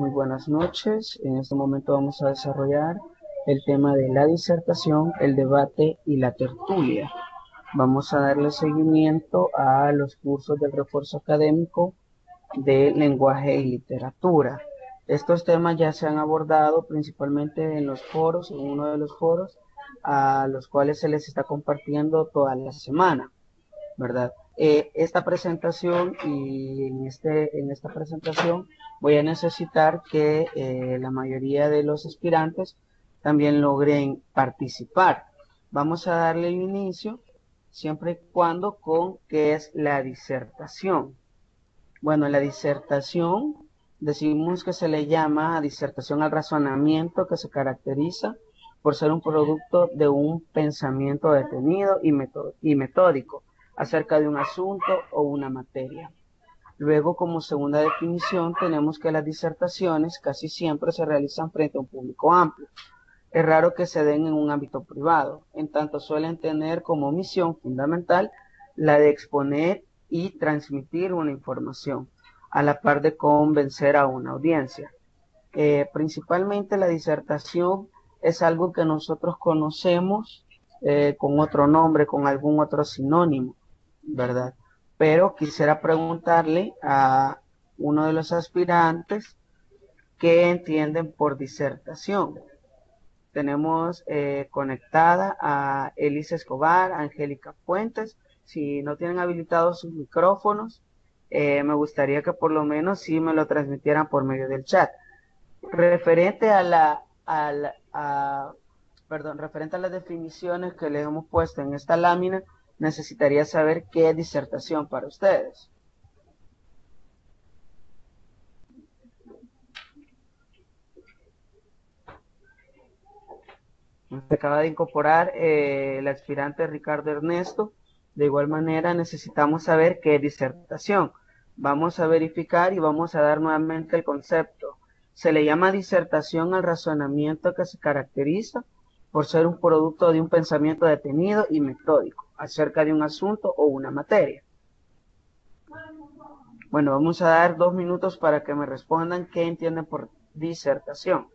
Muy buenas noches. En este momento vamos a desarrollar el tema de la disertación, el debate y la tertulia. Vamos a darle seguimiento a los cursos del refuerzo académico de lenguaje y literatura. Estos temas ya se han abordado principalmente en los foros, en uno de los foros a los cuales se les está compartiendo toda la semana, ¿verdad? Esta presentación y en esta presentación voy a necesitar que la mayoría de los aspirantes también logren participar. Vamos a darle inicio siempre y cuando con qué es la disertación. Bueno, la disertación decimos que se le llama disertación al razonamiento que se caracteriza por ser un producto de un pensamiento detenido y metódico acerca de un asunto o una materia. Luego, como segunda definición, tenemos que las disertaciones casi siempre se realizan frente a un público amplio. Es raro que se den en un ámbito privado, en tanto suelen tener como misión fundamental la de exponer y transmitir una información, a la par de convencer a una audiencia. Principalmente la disertación es algo que nosotros conocemos con otro nombre, con algún otro sinónimo, ¿verdad? Pero quisiera preguntarle a uno de los aspirantes qué entienden por disertación. Tenemos conectada a Elisa Escobar, a Angélica Fuentes. Si no tienen habilitados sus micrófonos, me gustaría que por lo menos sí me lo transmitieran por medio del chat. Referente referente a las definiciones que le hemos puesto en esta lámina, necesitaría saber qué es disertación para ustedes. Se acaba de incorporar el aspirante Ricardo Ernesto. De igual manera, necesitamos saber qué es disertación. Vamos a verificar y vamos a dar nuevamente el concepto. Se le llama disertación al razonamiento que se caracteriza por ser un producto de un pensamiento detenido y metódico acerca de un asunto o una materia. Bueno, vamos a dar 2 minutos para que me respondan qué entienden por disertación.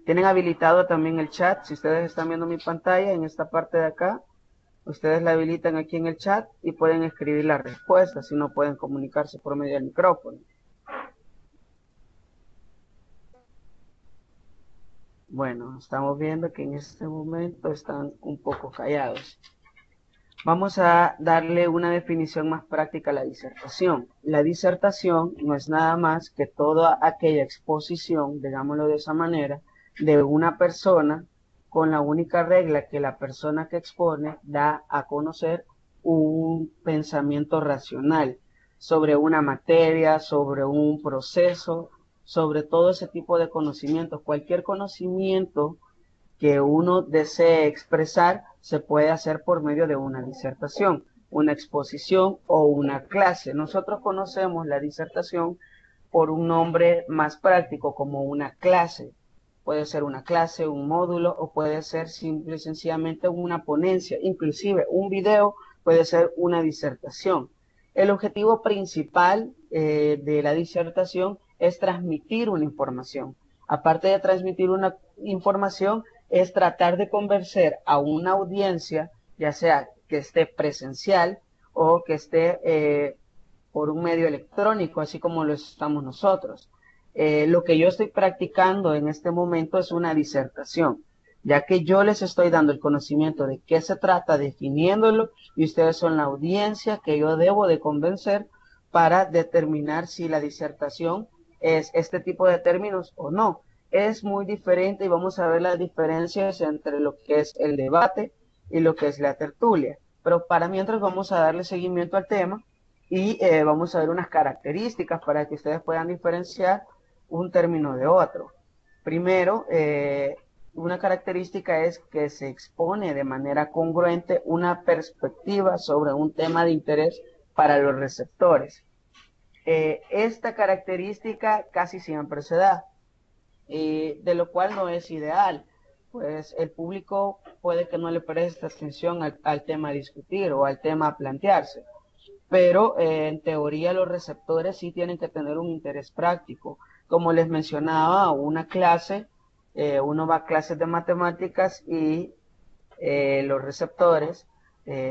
Tienen habilitado también el chat. Si ustedes están viendo mi pantalla en esta parte de acá, ustedes la habilitan aquí en el chat y pueden escribir la respuesta, si no pueden comunicarse por medio del micrófono. Bueno, estamos viendo que en este momento están un poco callados. Vamos a darle una definición más práctica a la disertación. La disertación no es nada más que toda aquella exposición, digámoslo de esa manera, de una persona con la única regla que la persona que expone da a conocer un pensamiento racional sobre una materia, sobre un proceso, sobre todo ese tipo de conocimientos. Cualquier conocimiento que uno desee expresar se puede hacer por medio de una disertación, una exposición o una clase. Nosotros conocemos la disertación por un nombre más práctico como una clase. Puede ser una clase, un módulo o puede ser simple y sencillamente una ponencia. Inclusive un video puede ser una disertación. El objetivo principal de la disertación es transmitir una información. Aparte de transmitir una información, es tratar de convencer a una audiencia, ya sea que esté presencial o que esté por un medio electrónico, así como lo estamos nosotros. Lo que yo estoy practicando en este momento es una disertación, ya que yo les estoy dando el conocimiento de qué se trata, definiéndolo, y ustedes son la audiencia que yo debo de convencer para determinar si la disertación es este tipo de términos o no. Es muy diferente y vamos a ver las diferencias entre lo que es el debate y lo que es la tertulia. Pero para mientras vamos a darle seguimiento al tema y vamos a ver unas características para que ustedes puedan diferenciar un término de otro. Primero, una característica es que se expone de manera congruente una perspectiva sobre un tema de interés para los receptores. Esta característica casi siempre se da, de lo cual no es ideal, pues el público puede que no le preste atención al tema a discutir o al tema a plantearse. pero en teoría los receptores sí tienen que tener un interés práctico. Como les mencionaba, una clase, uno va a clases de matemáticas y los receptores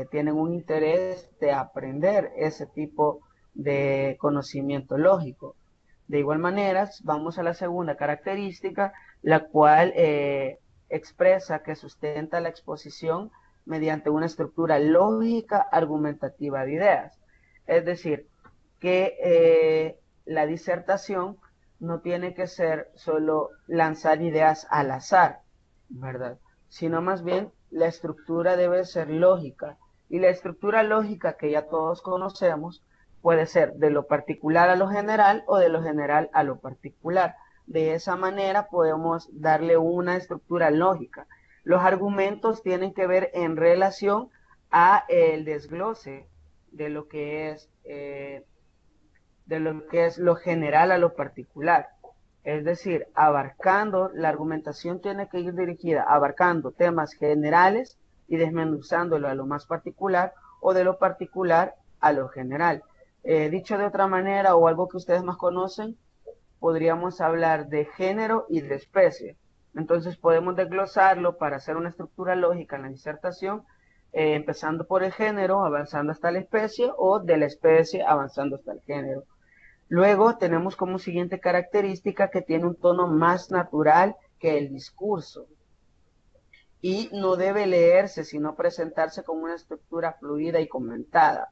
tienen un interés de aprender ese tipo de conocimiento lógico. De igual manera, vamos a la segunda característica, la cual expresa que sustenta la exposición mediante una estructura lógica argumentativa de ideas. Es decir, que la disertación no tiene que ser solo lanzar ideas al azar, ¿verdad? Sino más bien la estructura debe ser lógica. Y la estructura lógica que ya todos conocemos puede ser de lo particular a lo general o de lo general a lo particular. De esa manera podemos darle una estructura lógica. Los argumentos tienen que ver en relación a el desglose de lo que es lo general a lo particular. Es decir, abarcando, la argumentación tiene que ir dirigida, abarcando temas generales y desmenuzándolo a lo más particular o de lo particular a lo general. Dicho de otra manera o algo que ustedes más conocen, podríamos hablar de género y de especie. Entonces podemos desglosarlo para hacer una estructura lógica en la disertación, empezando por el género, avanzando hasta la especie, o de la especie avanzando hasta el género. Luego tenemos como siguiente característica que tiene un tono más natural que el discurso y no debe leerse sino presentarse como una estructura fluida y comentada.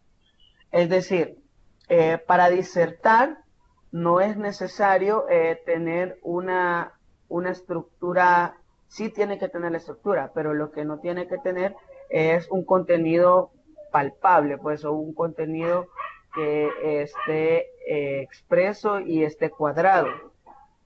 Es decir, para disertar no es necesario tener una estructura, sí tiene que tener la estructura, pero lo que no tiene que tener es un contenido palpable, pues, o un contenido que esté expreso y esté cuadrado.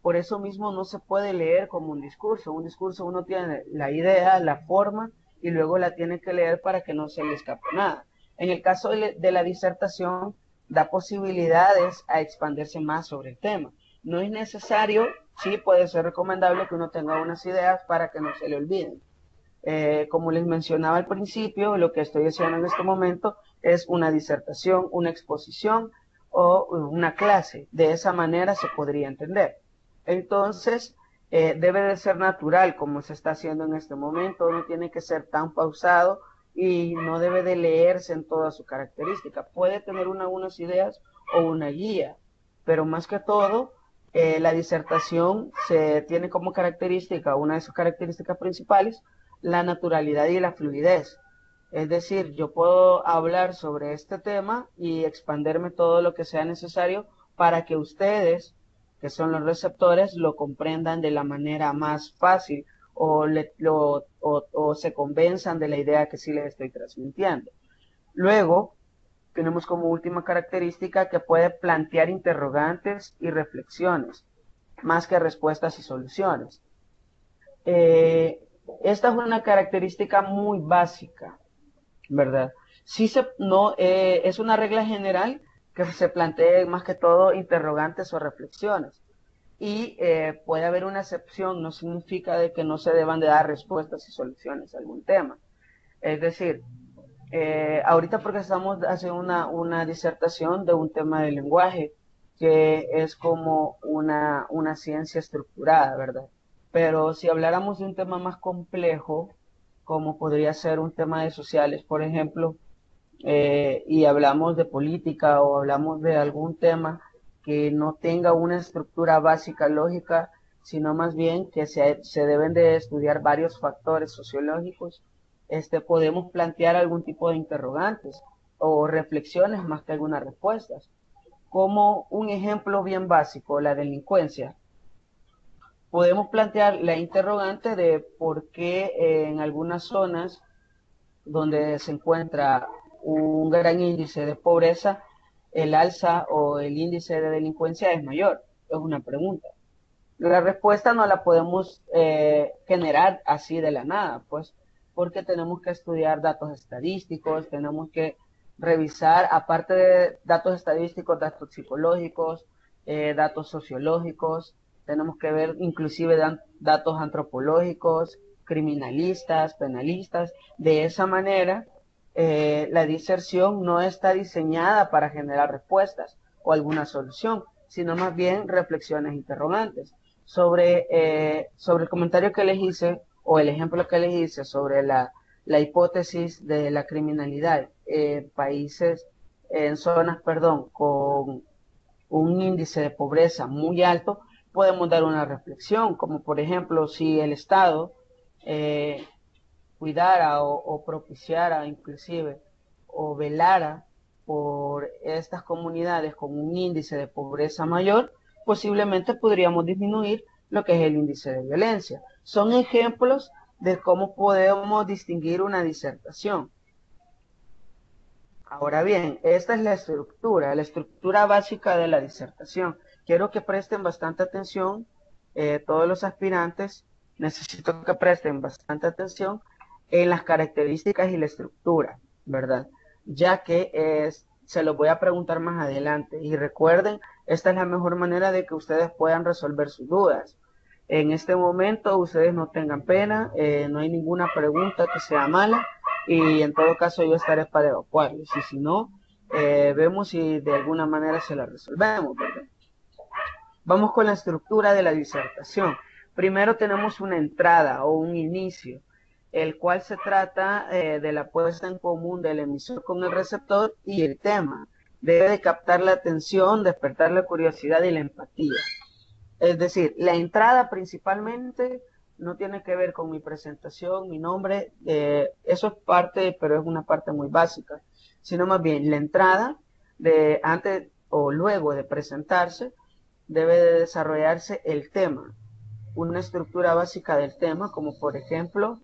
Por eso mismo no se puede leer como un discurso. Un discurso uno tiene la idea, la forma, y luego la tiene que leer para que no se le escape nada. En el caso de la disertación, da posibilidades a expandirse más sobre el tema. No es necesario, sí puede ser recomendable que uno tenga unas ideas para que no se le olviden. Como les mencionaba al principio, lo que estoy haciendo en este momento es una disertación, una exposición o una clase. De esa manera se podría entender. Entonces, debe de ser natural como se está haciendo en este momento, no tiene que ser tan pausado y no debe de leerse en toda su característica. Puede tener unas ideas o una guía, pero más que todo, la disertación se tiene como característica, una de sus características principales, la naturalidad y la fluidez. Es decir, yo puedo hablar sobre este tema y expanderme todo lo que sea necesario para que ustedes, que son los receptores, lo comprendan de la manera más fácil o se convenzan de la idea que sí les estoy transmitiendo. Luego, tenemos como última característica que puede plantear interrogantes y reflexiones, más que respuestas y soluciones. Esta es una característica muy básica, ¿verdad? Sí no, es una regla general que se plantee más que todo interrogantes o reflexiones. Y puede haber una excepción, no significa de que no se deban de dar respuestas y soluciones a algún tema. Es decir, ahorita porque estamos haciendo una disertación de un tema del lenguaje, que es como una ciencia estructurada, ¿verdad? Pero si habláramos de un tema más complejo, como podría ser un tema de sociales, por ejemplo, y hablamos de política o hablamos de algún tema que no tenga una estructura básica lógica, sino más bien que se deben de estudiar varios factores sociológicos, podemos plantear algún tipo de interrogantes o reflexiones más que algunas respuestas. Como un ejemplo bien básico, la delincuencia. Podemos plantear la interrogante de por qué en algunas zonas donde se encuentra un gran índice de pobreza, el alza o el índice de delincuencia es mayor. Es una pregunta. La respuesta no la podemos generar así de la nada, pues, porque tenemos que estudiar datos estadísticos, tenemos que revisar, aparte de datos estadísticos, datos psicológicos, datos sociológicos, tenemos que ver inclusive datos antropológicos, criminalistas, penalistas. De esa manera la diserción no está diseñada para generar respuestas o alguna solución, sino más bien reflexiones interrogantes sobre el comentario que les hice o el ejemplo que les hice sobre la hipótesis de la criminalidad en países, en zonas, perdón, con un índice de pobreza muy alto. Podemos dar una reflexión, como por ejemplo, si el Estado eh, cuidara o propiciara inclusive o velara por estas comunidades con un índice de pobreza mayor, posiblemente podríamos disminuir lo que es el índice de violencia. Son ejemplos de cómo podemos distinguir una disertación. Ahora bien, esta es la estructura básica de la disertación. Quiero que presten bastante atención, todos los aspirantes, necesito que presten bastante atención en las características y la estructura, ¿verdad? Ya que se los voy a preguntar más adelante. Y recuerden, esta es la mejor manera de que ustedes puedan resolver sus dudas. En este momento ustedes no tengan pena, no hay ninguna pregunta que sea mala y en todo caso yo estaré para evacuarlos. Y si no, vemos si de alguna manera se la resolvemos, ¿verdad? Vamos con la estructura de la disertación. Primero tenemos una entrada o un inicio, el cual se trata de la puesta en común del emisor con el receptor y el tema. Debe de captar la atención, despertar la curiosidad y la empatía. Es decir, la entrada principalmente no tiene que ver con mi presentación, mi nombre, eso es parte, pero es una parte muy básica, sino más bien la entrada de antes o luego de presentarse debe de desarrollarse el tema, una estructura básica del tema, como por ejemplo,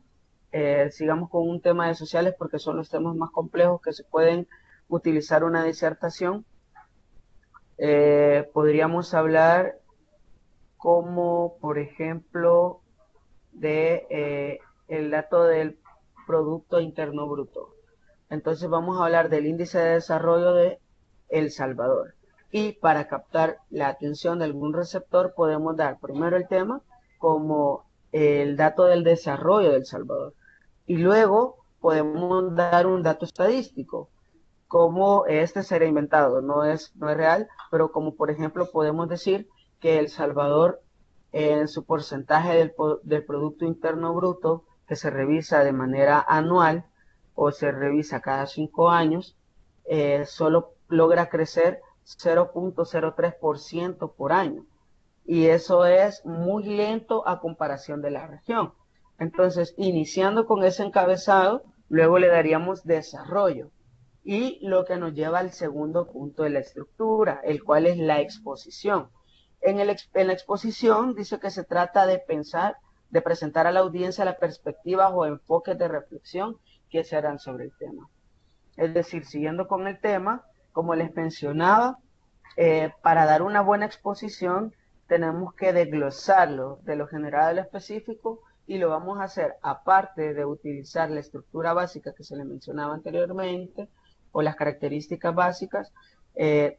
sigamos con un tema de sociales porque son los temas más complejos que se pueden utilizar una disertación. Podríamos hablar como por ejemplo de el dato del Producto Interno Bruto. Entonces vamos a hablar del índice de desarrollo de El Salvador. Y para captar la atención de algún receptor podemos dar primero el tema como el dato del desarrollo de El Salvador. Y luego podemos dar un dato estadístico, como este será inventado, no es real, pero como por ejemplo podemos decir que El Salvador en su porcentaje del Producto Interno Bruto, que se revisa de manera anual o se revisa cada 5 años, solo logra crecer 0.03% por año. Y eso es muy lento a comparación de la región. Entonces, iniciando con ese encabezado, luego le daríamos desarrollo. Y lo que nos lleva al segundo punto de la estructura, el cual es la exposición. En la exposición dice que se trata de pensar, de presentar a la audiencia las perspectivas o enfoques de reflexión que se harán sobre el tema. Es decir, siguiendo con el tema, como les mencionaba, para dar una buena exposición tenemos que desglosarlo de lo general a lo específico y lo vamos a hacer aparte de utilizar la estructura básica que se le mencionaba anteriormente o las características básicas,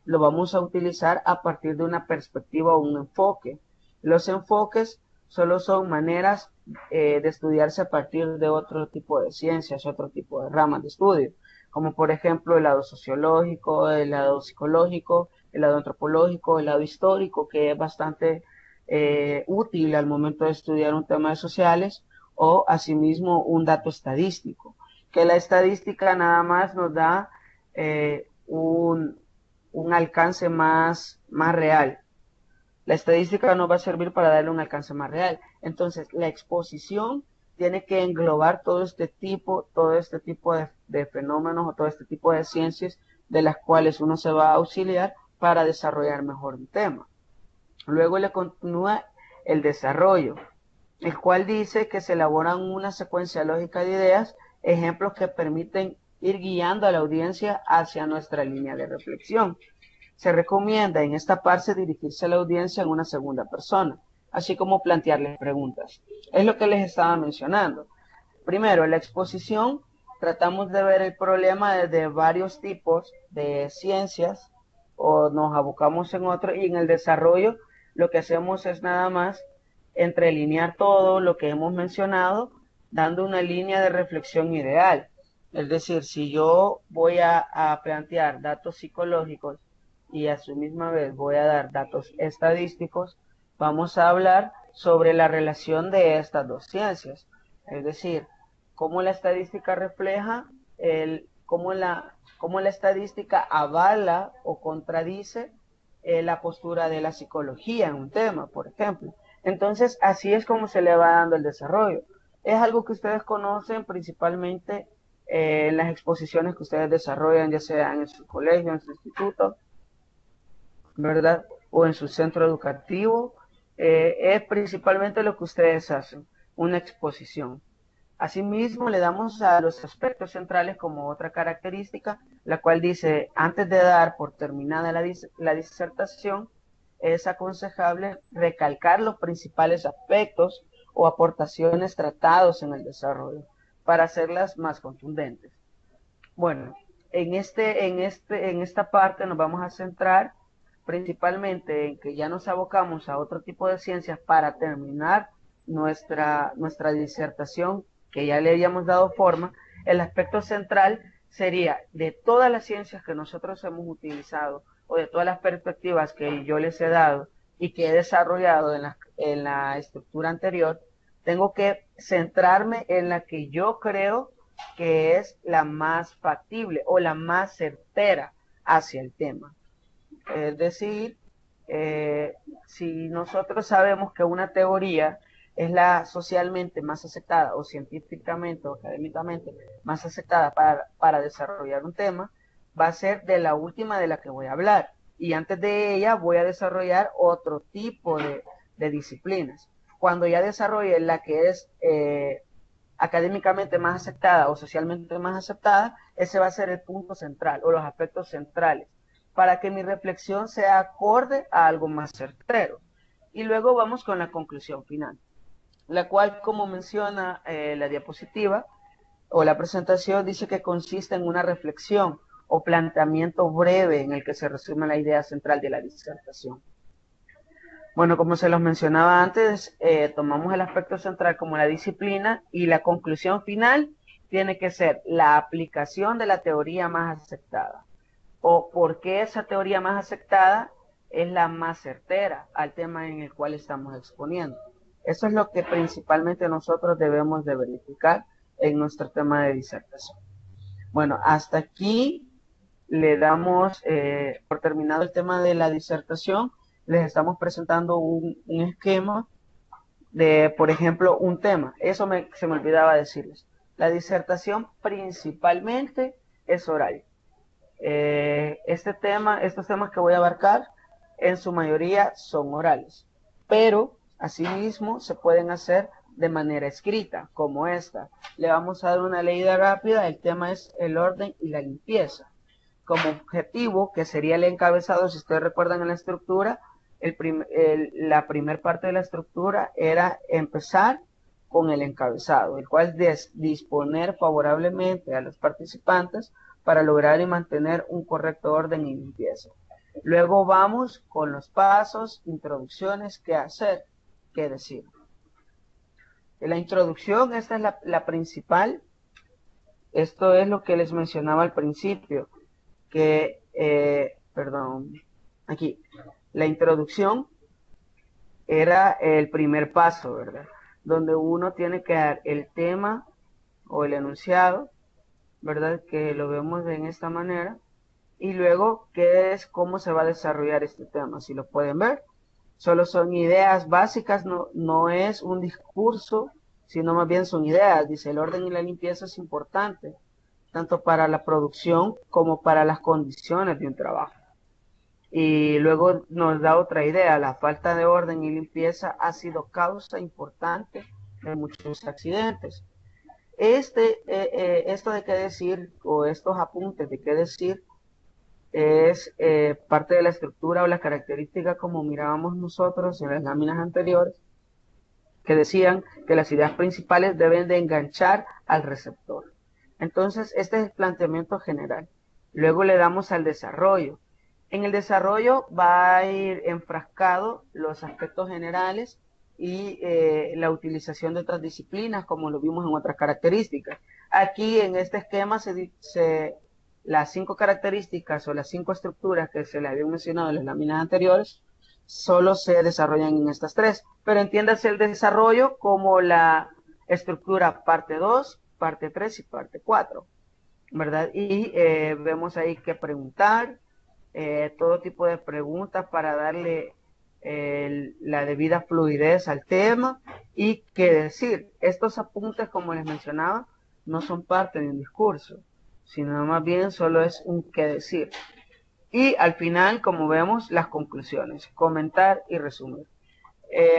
lo vamos a utilizar a partir de una perspectiva o un enfoque. Los enfoques solo son maneras de estudiarse a partir de otro tipo de ciencias, otro tipo de ramas de estudio, como por ejemplo el lado sociológico, el lado psicológico, el lado antropológico, el lado histórico, que es bastante útil al momento de estudiar un tema de sociales, o asimismo un dato estadístico, que la estadística nada más nos da un alcance más real. La estadística nos va a servir para darle un alcance más real. Entonces, la exposición tiene que englobar todo este tipo de fenómenos o todo este tipo de ciencias de las cuales uno se va a auxiliar para desarrollar mejor un tema. Luego le continúa el desarrollo, el cual dice que se elaboran una secuencia lógica de ideas, ejemplos que permiten ir guiando a la audiencia hacia nuestra línea de reflexión. Se recomienda en esta parte dirigirse a la audiencia en una segunda persona, así como plantearles preguntas. Es lo que les estaba mencionando. Primero, en la exposición tratamos de ver el problema desde varios tipos de ciencias o nos abocamos en otro, y en el desarrollo lo que hacemos es nada más entrelinear todo lo que hemos mencionado, dando una línea de reflexión ideal. Es decir, si yo voy a plantear datos psicológicos y a su misma vez voy a dar datos estadísticos, vamos a hablar sobre la relación de estas dos ciencias. Es decir, cómo la estadística refleja, cómo la estadística avala o contradice la postura de la psicología en un tema, por ejemplo. Entonces, así es como se le va dando el desarrollo. Es algo que ustedes conocen principalmente en las exposiciones que ustedes desarrollan, ya sea en su colegio, en su instituto, ¿verdad? O en su centro educativo, es principalmente lo que ustedes hacen, una exposición. Asimismo, le damos a los aspectos centrales como otra característica, la cual dice, antes de dar por terminada la disertación, es aconsejable recalcar los principales aspectos o aportaciones tratados en el desarrollo para hacerlas más contundentes. Bueno, en esta parte nos vamos a centrar principalmente en que ya nos abocamos a otro tipo de ciencias para terminar nuestra disertación, que ya le habíamos dado forma. El aspecto central sería de todas las ciencias que nosotros hemos utilizado o de todas las perspectivas que yo les he dado y que he desarrollado en la estructura anterior, tengo que centrarme en la que yo creo que es la más factible o la más certera hacia el tema. Es decir, si nosotros sabemos que una teoría es la socialmente más aceptada o científicamente o académicamente más aceptada para desarrollar un tema, va a ser de la última de la que voy a hablar. Y antes de ella voy a desarrollar otro tipo de disciplinas. Cuando ya desarrolle la que es académicamente más aceptada o socialmente más aceptada, ese va a ser el punto central o los aspectos centrales para que mi reflexión sea acorde a algo más certero. Y luego vamos con la conclusión final, la cual, como menciona la diapositiva o la presentación, dice que consiste en una reflexión o planteamiento breve en el que se resume la idea central de la disertación. Bueno, como se los mencionaba antes, tomamos el aspecto central como la disciplina y la conclusión final tiene que ser la aplicación de la teoría más aceptada o por qué esa teoría más aceptada es la más certera al tema en el cual estamos exponiendo. Eso es lo que principalmente nosotros debemos de verificar en nuestro tema de disertación. Bueno, hasta aquí le damos por terminado el tema de la disertación. Les estamos presentando un esquema de, por ejemplo, un tema. Eso se me olvidaba decirles. La disertación principalmente es oral. Estos temas que voy a abarcar, en su mayoría son orales, pero asimismo se pueden hacer de manera escrita, como esta. Le vamos a dar una leída rápida. El tema es el orden y la limpieza. Como objetivo, que sería el encabezado, si ustedes recuerdan en la estructura, la primera parte de la estructura era empezar con el encabezado, el cual es disponer favorablemente a los participantes para lograr y mantener un correcto orden y limpieza. Luego vamos con los pasos, introducciones, qué hacer, qué decir. La introducción, esta es la principal. Esto es lo que les mencionaba al principio, que, perdón, aquí, la introducción era el primer paso, ¿verdad? Donde uno tiene que dar el tema o el enunciado, ¿verdad? Que lo vemos en esta manera. Y luego, ¿qué es cómo se va a desarrollar este tema? Si lo pueden ver, solo son ideas básicas, no es un discurso, sino más bien son ideas. Dice, el orden y la limpieza es importante, tanto para la producción como para las condiciones de un trabajo. Y luego nos da otra idea, la falta de orden y limpieza ha sido causa importante de muchos accidentes. Esto de qué decir, o estos apuntes de qué decir, es parte de la estructura o la característica como mirábamos nosotros en las láminas anteriores, que decían que las ideas principales deben de enganchar al receptor. Entonces, este es el planteamiento general. Luego le damos al desarrollo. En el desarrollo va a ir enfrascado los aspectos generales y la utilización de otras disciplinas, como lo vimos en otras características. aquí en este esquema las 5 características o las 5 estructuras que se le habían mencionado en las láminas anteriores solo se desarrollan en estas 3, pero entiéndase el desarrollo como la estructura parte 2, parte 3 y parte 4, ¿verdad? Y vemos ahí que preguntar, todo tipo de preguntas para darle la debida fluidez al tema y qué decir. Estos apuntes, como les mencionaba, no son parte de un discurso, sino más bien solo es un qué decir. Y al final, como vemos, las conclusiones, comentar y resumir.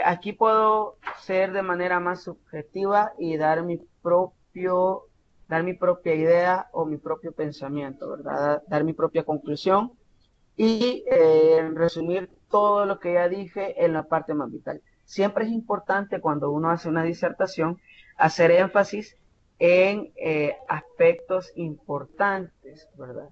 Aquí puedo ser de manera más subjetiva y dar mi propia idea o mi propio pensamiento, ¿verdad? Dar mi propia conclusión y resumir todo lo que ya dije en la parte más vital. Siempre es importante cuando uno hace una disertación hacer énfasis en aspectos importantes, ¿verdad?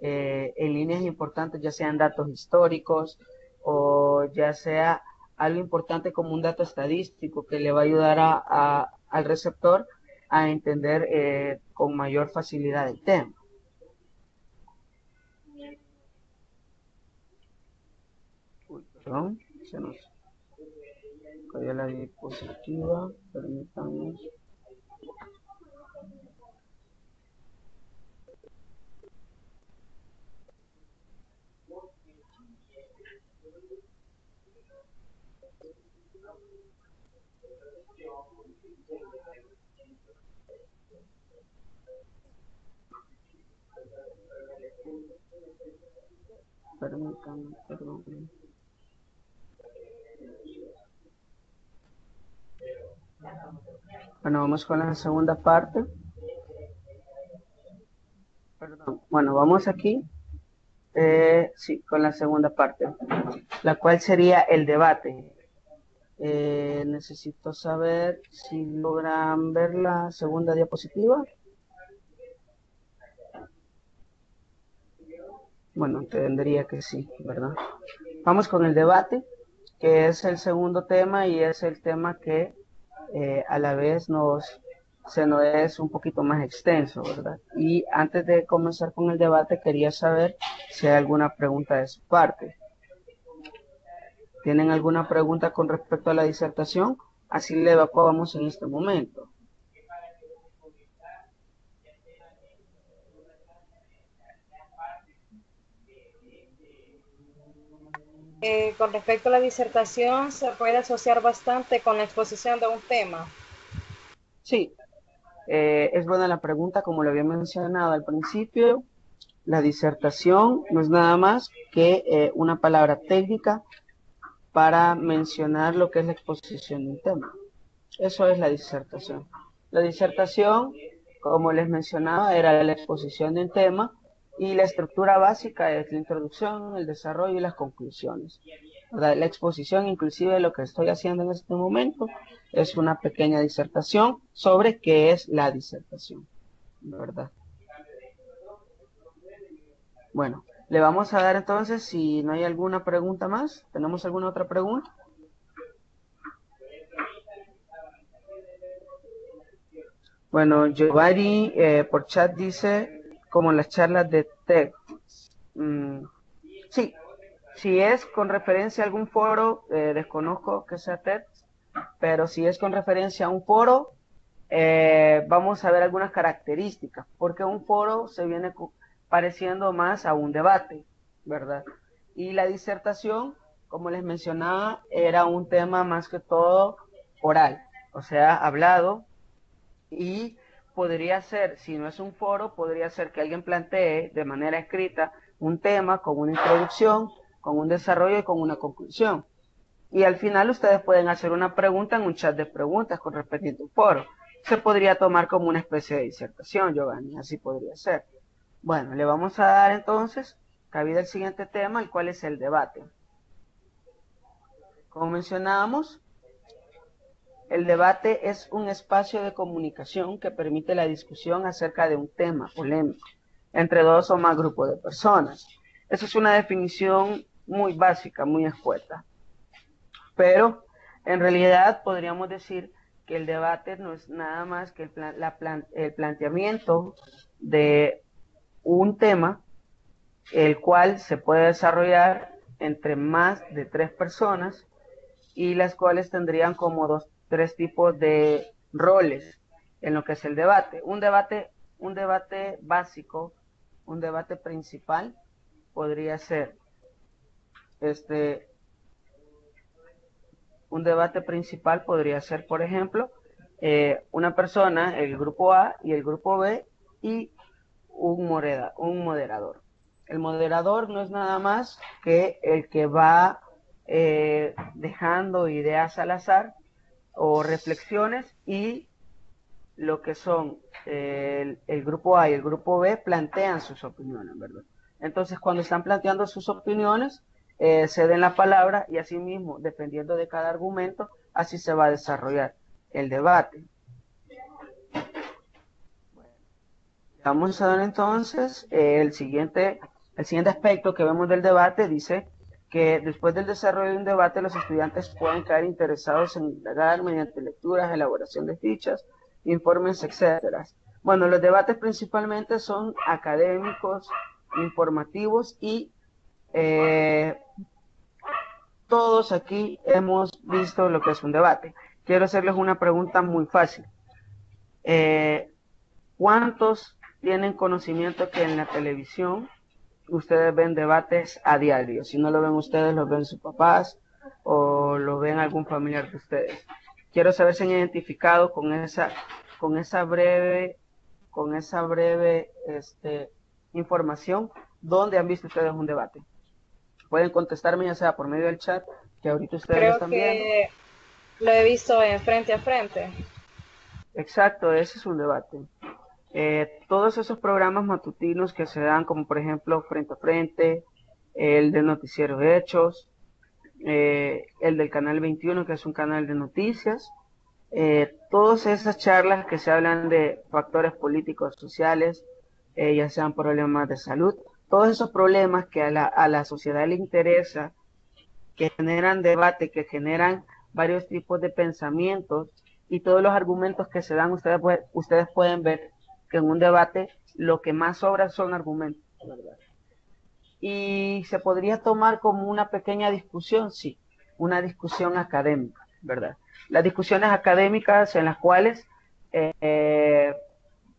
En líneas importantes, ya sean datos históricos o ya sea algo importante como un dato estadístico que le va a ayudar al receptor a entender con mayor facilidad el tema. Uy, perdón, se nos cayó la diapositiva, permítanme. Permítanme, perdón. Bueno, vamos con la segunda parte. Perdón. Bueno, vamos aquí. Sí, con la segunda parte, la cual sería el debate. Necesito saber si logran ver la segunda diapositiva. Bueno, tendría que sí, ¿verdad? Vamos con el debate, que es el segundo tema y es el tema que a la vez se nos es un poquito más extenso, ¿verdad? Y antes de comenzar con el debate quería saber si hay alguna pregunta de su parte. ¿Tienen alguna pregunta con respecto a la disertación? Así le evacuamos en este momento. Con respecto a la disertación, se puede asociar bastante con la exposición de un tema. Sí, es buena la pregunta, como lo había mencionado al principio. La disertación no es nada más que una palabra técnica para mencionar lo que es la exposición de un tema. Eso es la disertación. La disertación, como les mencionaba, era la exposición de un tema y la estructura básica es la introducción, el desarrollo y las conclusiones. La exposición, inclusive lo que estoy haciendo en este momento, es una pequeña disertación sobre qué es la disertación, ¿verdad? Bueno, le vamos a dar entonces, si no hay alguna pregunta más, ¿tenemos alguna otra pregunta? Bueno, Giovanni por chat dice, como las charlas de TED. Sí, si es con referencia a algún foro, desconozco que sea TED, pero si es con referencia a un foro, vamos a ver algunas características, porque un foro se viene pareciendo más a un debate, ¿verdad? Y la disertación, como les mencionaba, era un tema más que todo oral, o sea, hablado, y podría ser, si no es un foro, podría ser que alguien plantee de manera escrita un tema con una introducción, con un desarrollo y con una conclusión. Y al final ustedes pueden hacer una pregunta en un chat de preguntas con respecto a un foro. Se podría tomar como una especie de disertación, Giovanni, así podría ser. Bueno, le vamos a dar entonces cabida al siguiente tema, el cual es el debate. Como mencionábamos, el debate es un espacio de comunicación que permite la discusión acerca de un tema polémico entre dos o más grupos de personas. Esa es una definición muy básica, muy escueta. Pero en realidad podríamos decir que el debate no es nada más que el planteamiento de un tema, el cual se puede desarrollar entre más de 3 personas y las cuales tendrían como tres tipos de roles en lo que es el debate. Un debate básico, un debate principal podría ser este, un debate principal podría ser, por ejemplo, una persona, el grupo A y el grupo B, y un moderador. El moderador no es nada más que el que va dejando ideas al azar o reflexiones, y lo que son el grupo A y el grupo B plantean sus opiniones, ¿verdad? Entonces, cuando están planteando sus opiniones, se den la palabra, y así mismo, dependiendo de cada argumento, así se va a desarrollar el debate. Vamos a ver entonces el siguiente aspecto que vemos del debate. Dice que después del desarrollo de un debate, los estudiantes pueden quedar interesados en indagar mediante lecturas, elaboración de fichas, informes, etcétera. Bueno, los debates principalmente son académicos, informativos, y todos aquí hemos visto lo que es un debate. Quiero hacerles una pregunta muy fácil. ¿Cuántos tienen conocimiento que en la televisión ustedes ven debates a diario? Si no lo ven ustedes, lo ven sus papás o lo ven algún familiar de ustedes. Quiero saber si han identificado con esa breve información dónde han visto ustedes un debate. Pueden contestarme ya sea por medio del chat, que ahorita ustedes lo Creo están viendo. que lo he visto en Frente a Frente. Exacto, ese es un debate. Todos esos programas matutinos que se dan, como por ejemplo Frente a Frente, el de Noticiero Hechos, el del Canal 21, que es un canal de noticias, todas esas charlas que se hablan de factores políticos, sociales, ya sean problemas de salud, todos esos problemas que a la sociedad le interesa, que generan debate, que generan varios tipos de pensamientos, y todos los argumentos que se dan, ustedes pueden ver que en un debate lo que más sobra son argumentos, ¿verdad? Y se podría tomar como una pequeña discusión, sí, una discusión académica, ¿verdad? Las discusiones académicas en las cuales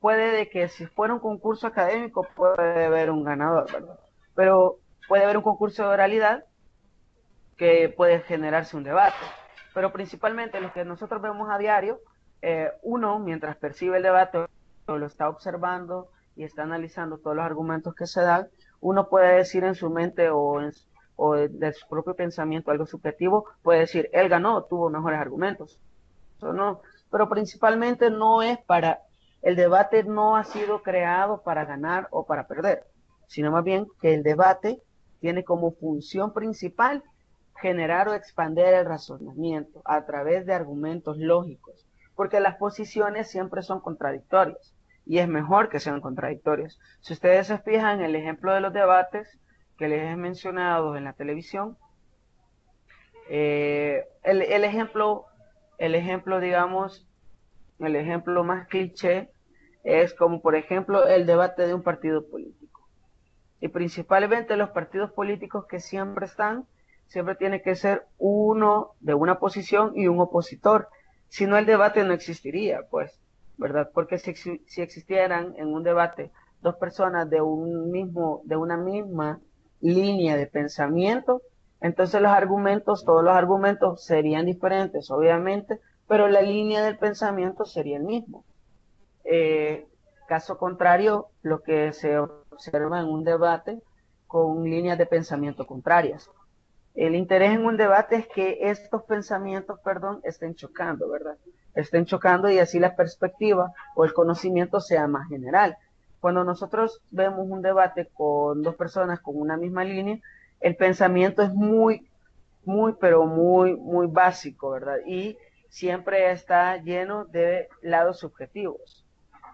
puede de que si fuera un concurso académico puede haber un ganador, ¿verdad? Pero puede haber un concurso de oralidad que puede generarse un debate. Pero principalmente lo que nosotros vemos a diario, uno mientras percibe el debate o lo está observando y está analizando todos los argumentos que se dan, uno puede decir en su mente o de su propio pensamiento algo subjetivo, puede decir, él ganó, tuvo mejores argumentos. Eso no, pero principalmente el debate no ha sido creado para ganar o para perder, sino más bien que el debate tiene como función principal generar o expandir el razonamiento a través de argumentos lógicos, porque las posiciones siempre son contradictorias y es mejor que sean contradictorias. Si ustedes se fijan en el ejemplo de los debates que les he mencionado en la televisión, el ejemplo, digamos, el ejemplo más cliché es como, por ejemplo, el debate de un partido político. Y principalmente los partidos políticos que siempre tiene que ser uno de una posición y un opositor. Si no, el debate no existiría, pues, ¿verdad? Porque si existieran en un debate dos personas de una misma línea de pensamiento, entonces todos los argumentos serían diferentes, obviamente, pero la línea del pensamiento sería el mismo. Caso contrario, lo que se observa en un debate con líneas de pensamiento contrarias. El interés en un debate es que estos pensamientos, estén chocando, ¿verdad? Estén chocando, y así la perspectiva o el conocimiento sea más general. Cuando nosotros vemos un debate con dos personas con una misma línea, el pensamiento es pero muy básico, ¿verdad? Y siempre está lleno de lados subjetivos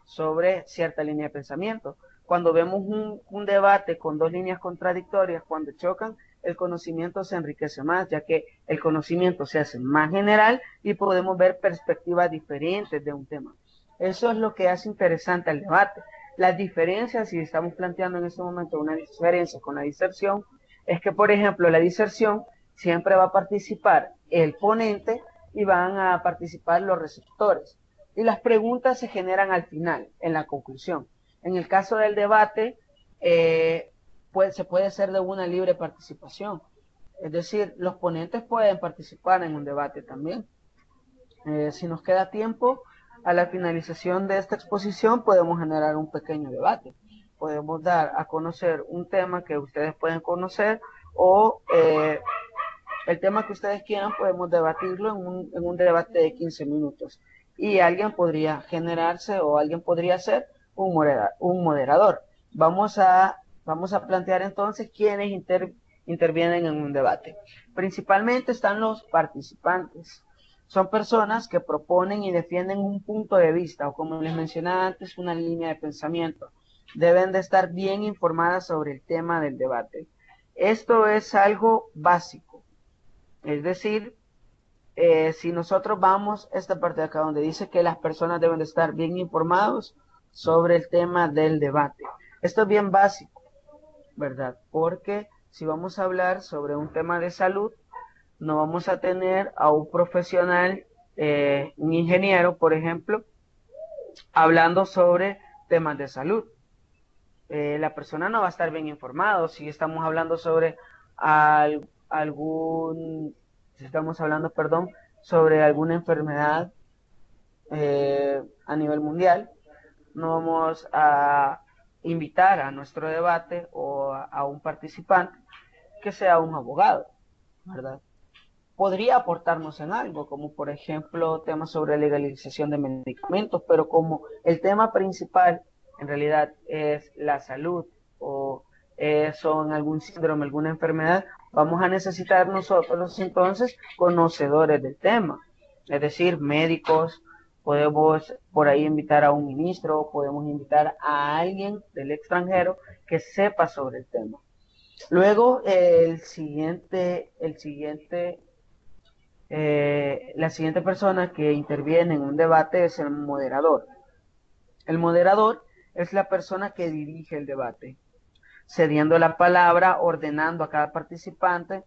sobre cierta línea de pensamiento. Cuando vemos un debate con dos líneas contradictorias, cuando chocan, el conocimiento se enriquece más, ya que el conocimiento se hace más general y podemos ver perspectivas diferentes de un tema. Eso es lo que hace interesante el debate. Las diferencias, si estamos planteando en este momento una diferencia con la diserción, es que, por ejemplo, la diserción siempre va a participar el ponente y van a participar los receptores. Y las preguntas se generan al final, en la conclusión. En el caso del debate, se puede hacer de una libre participación. Es decir, los ponentes pueden participar en un debate también. Si nos queda tiempo, a la finalización de esta exposición podemos generar un pequeño debate. Podemos dar a conocer un tema que ustedes pueden conocer o el tema que ustedes quieran, podemos debatirlo en un debate de 15 minutos. Y alguien podría generarse o alguien podría ser un moderador. Vamos a plantear entonces quiénes intervienen en un debate. Principalmente están los participantes. Son personas que proponen y defienden un punto de vista o, como les mencionaba antes, una línea de pensamiento. Deben de estar bien informadas sobre el tema del debate. Esto es algo básico. Es decir, si nosotros vamos a esta parte de acá donde dice que las personas deben de estar bien informados sobre el tema del debate. Esto es bien básico, ¿verdad? Porque si vamos a hablar sobre un tema de salud, no vamos a tener a un profesional, un ingeniero, por ejemplo, hablando sobre temas de salud. La persona no va a estar bien informado. Si estamos hablando sobre si estamos hablando, perdón, sobre alguna enfermedad a nivel mundial, no vamos a invitar a nuestro debate o a un participante que sea un abogado, ¿verdad? Podría aportarnos en algo, como por ejemplo temas sobre legalización de medicamentos, pero como el tema principal en realidad es la salud o son algún síndrome, alguna enfermedad, vamos a necesitar nosotros entonces conocedores del tema, es decir, médicos. Podemos por ahí invitar a un ministro, podemos invitar a alguien del extranjero que sepa sobre el tema. Luego, la siguiente persona que interviene en un debate es el moderador. El moderador es la persona que dirige el debate, cediendo la palabra, ordenando a cada participante.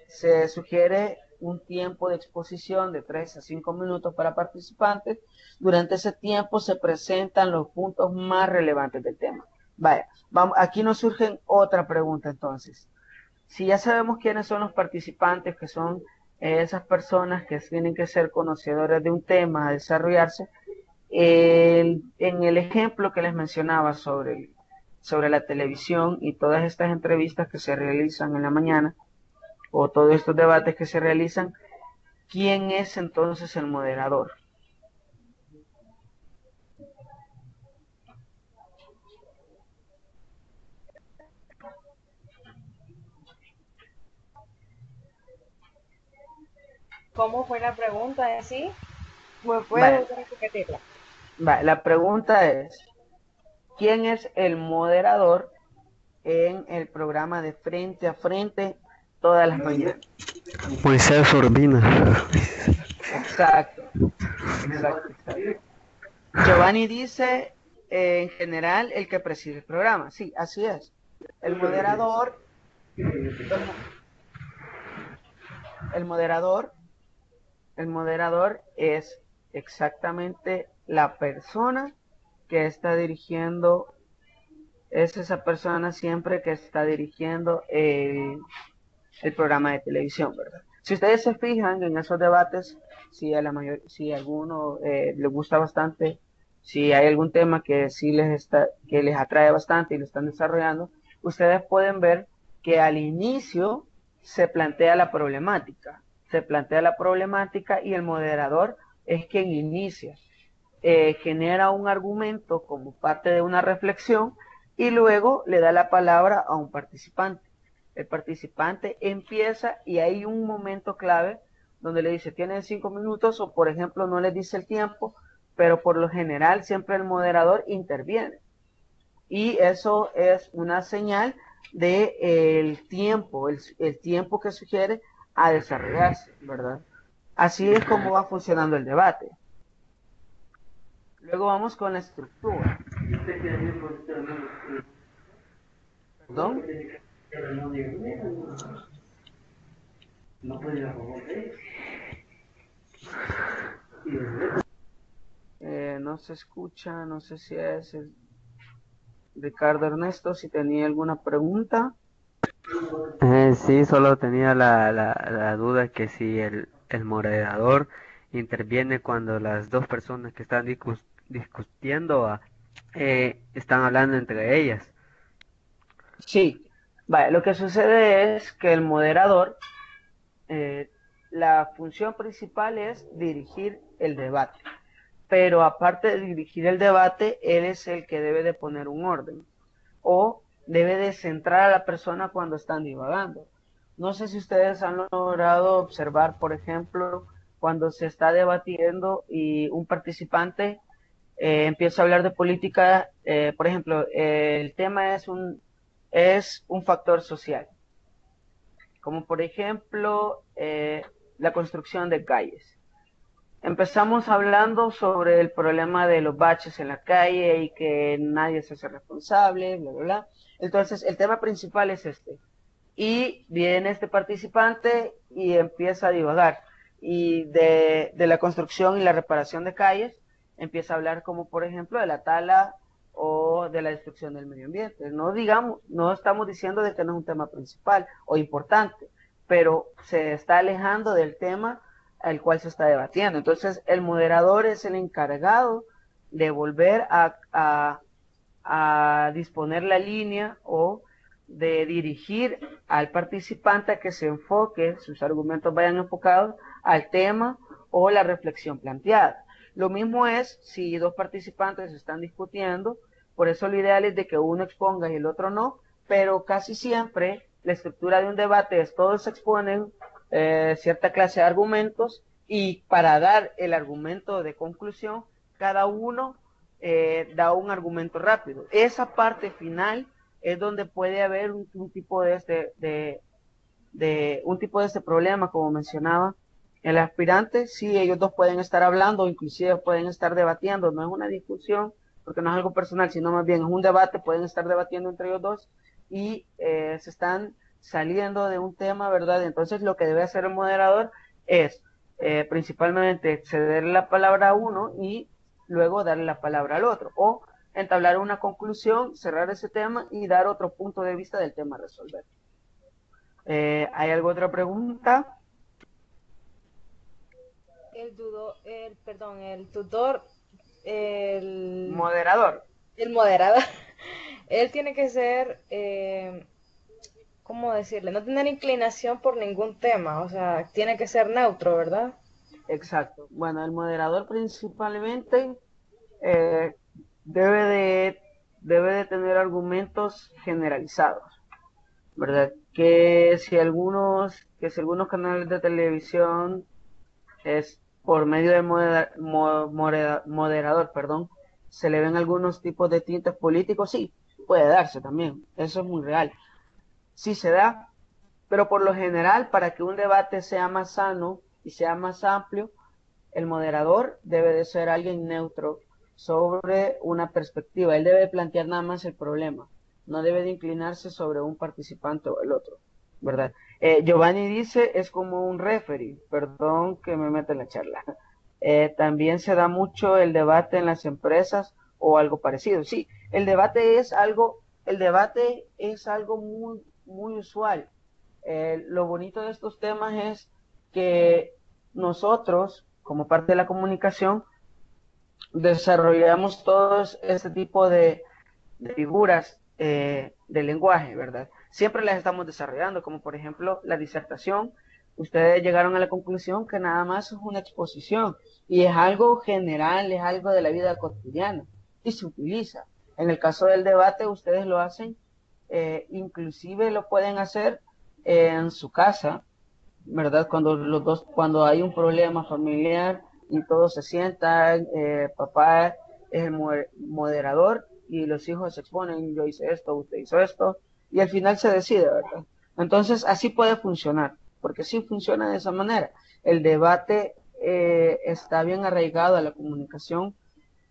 Se sugiere un tiempo de exposición de 3 a 5 minutos para participantes. Durante ese tiempo se presentan los puntos más relevantes del tema. Vaya, aquí nos surge otra pregunta entonces. Si ya sabemos quiénes son los participantes, que son esas personas que tienen que ser conocedores de un tema a desarrollarse, en el ejemplo que les mencionaba sobre la televisión y todas estas entrevistas que se realizan en la mañana, o todos estos debates que se realizan, ¿quién es entonces el moderador? ¿Cómo fue la pregunta en sí? ¿Puedo Vale, repetirla? vale, la pregunta es, ¿quién es el moderador en el programa de Frente a Frente todas las mañanas? Moisés Urbina. Exacto, exacto, exacto. Giovanni dice, en general, el que preside el programa. Sí, así es. El moderador, el moderador, el moderador es exactamente la persona que está dirigiendo, es esa persona siempre que está dirigiendo el programa de televisión, ¿verdad? Si ustedes se fijan en esos debates, si a alguno les gusta bastante, si hay algún tema que sí que les atrae bastante y lo están desarrollando, ustedes pueden ver que al inicio se plantea la problemática y el moderador es quien inicia, genera un argumento como parte de una reflexión y luego le da la palabra a un participante. El participante empieza y hay un momento clave donde le dice tienen 5 minutos o por ejemplo no les dice el tiempo, pero por lo general siempre el moderador interviene y eso es una señal de el tiempo que sugiere a desarrollarse, ¿verdad? Así es como va funcionando el debate. Luego vamos con la estructura. ¿Perdón? No se escucha, no sé si es Ricardo Ernesto, si tenía alguna pregunta. Sí, solo tenía la duda que si el moderador interviene cuando las dos personas que están discutiendo están hablando entre ellas. Sí, vale, lo que sucede es que el moderador, eh, la función principal es dirigir el debate, pero aparte de dirigir el debate, él es el que debe de poner un orden o debe de centrar a la persona cuando están divagando. No sé si ustedes han logrado observar, por ejemplo, cuando se está debatiendo y un participante empieza a hablar de política, por ejemplo, el tema es un factor social, como por ejemplo la construcción de calles. Empezamos hablando sobre el problema de los baches en la calle y que nadie se hace responsable, bla, bla, bla. Entonces, el tema principal es este. Y viene este participante y empieza a divagar. Y de la construcción y la reparación de calles, empieza a hablar como, por ejemplo, de la tala o de la destrucción del medio ambiente. No digamos, no estamos diciendo de que no es un tema principal o importante, pero se está alejando del tema al cual se está debatiendo. Entonces, el moderador es el encargado de volver a disponer la línea o de dirigir al participante a que se enfoque, sus argumentos vayan enfocados al tema o la reflexión planteada. Lo mismo es si dos participantes están discutiendo, por eso lo ideal es de que uno exponga y el otro no, pero casi siempre la estructura de un debate es todos exponen cierta clase de argumentos y para dar el argumento de conclusión, cada uno da un argumento rápido. Esa parte final es donde puede haber un tipo un tipo de este problema, como mencionaba el aspirante. Sí, ellos dos pueden estar hablando, inclusive pueden estar debatiendo, no es una discusión, porque no es algo personal, sino más bien es un debate, pueden estar debatiendo entre ellos dos y se están saliendo de un tema, ¿verdad? Entonces lo que debe hacer el moderador es principalmente ceder la palabra a uno y luego darle la palabra al otro, o entablar una conclusión, cerrar ese tema y dar otro punto de vista del tema a resolver. ¿Hay alguna otra pregunta? El tutor, Moderador. el moderador, él tiene que ser, ¿cómo decirle? No tener inclinación por ningún tema, o sea, tiene que ser neutro, ¿verdad? Exacto. Bueno, el moderador principalmente eh, debe de, debe de tener argumentos generalizados, ¿verdad? Que si algunos canales de televisión es por medio del moderador, perdón, se le ven algunos tipos de tintes políticos, sí, puede darse también, eso es muy real. Sí se da, pero por lo general, para que un debate sea más sano y sea más amplio, el moderador debe de ser alguien neutro sobre una perspectiva. Él debe plantear nada más el problema. No debe de inclinarse sobre un participante o el otro, ¿verdad? Giovanni dice, es como un referee. Perdón que me meta en la charla. También se da mucho el debate en las empresas o algo parecido. Sí, el debate es algo muy, muy usual. Lo bonito de estos temas es que nosotros, como parte de la comunicación, desarrollamos todos este tipo de figuras de lenguaje, ¿verdad? Siempre las estamos desarrollando, como por ejemplo la disertación. Ustedes llegaron a la conclusión que nada más es una exposición y es algo general, es algo de la vida cotidiana y se utiliza. En el caso del debate, ustedes lo hacen, inclusive lo pueden hacer en su casa, ¿verdad? Cuando hay un problema familiar y todos se sientan, papá es el moderador y los hijos se exponen, yo hice esto, usted hizo esto, y al final se decide, ¿verdad? Entonces, así puede funcionar, porque sí funciona de esa manera. El debate está bien arraigado a la comunicación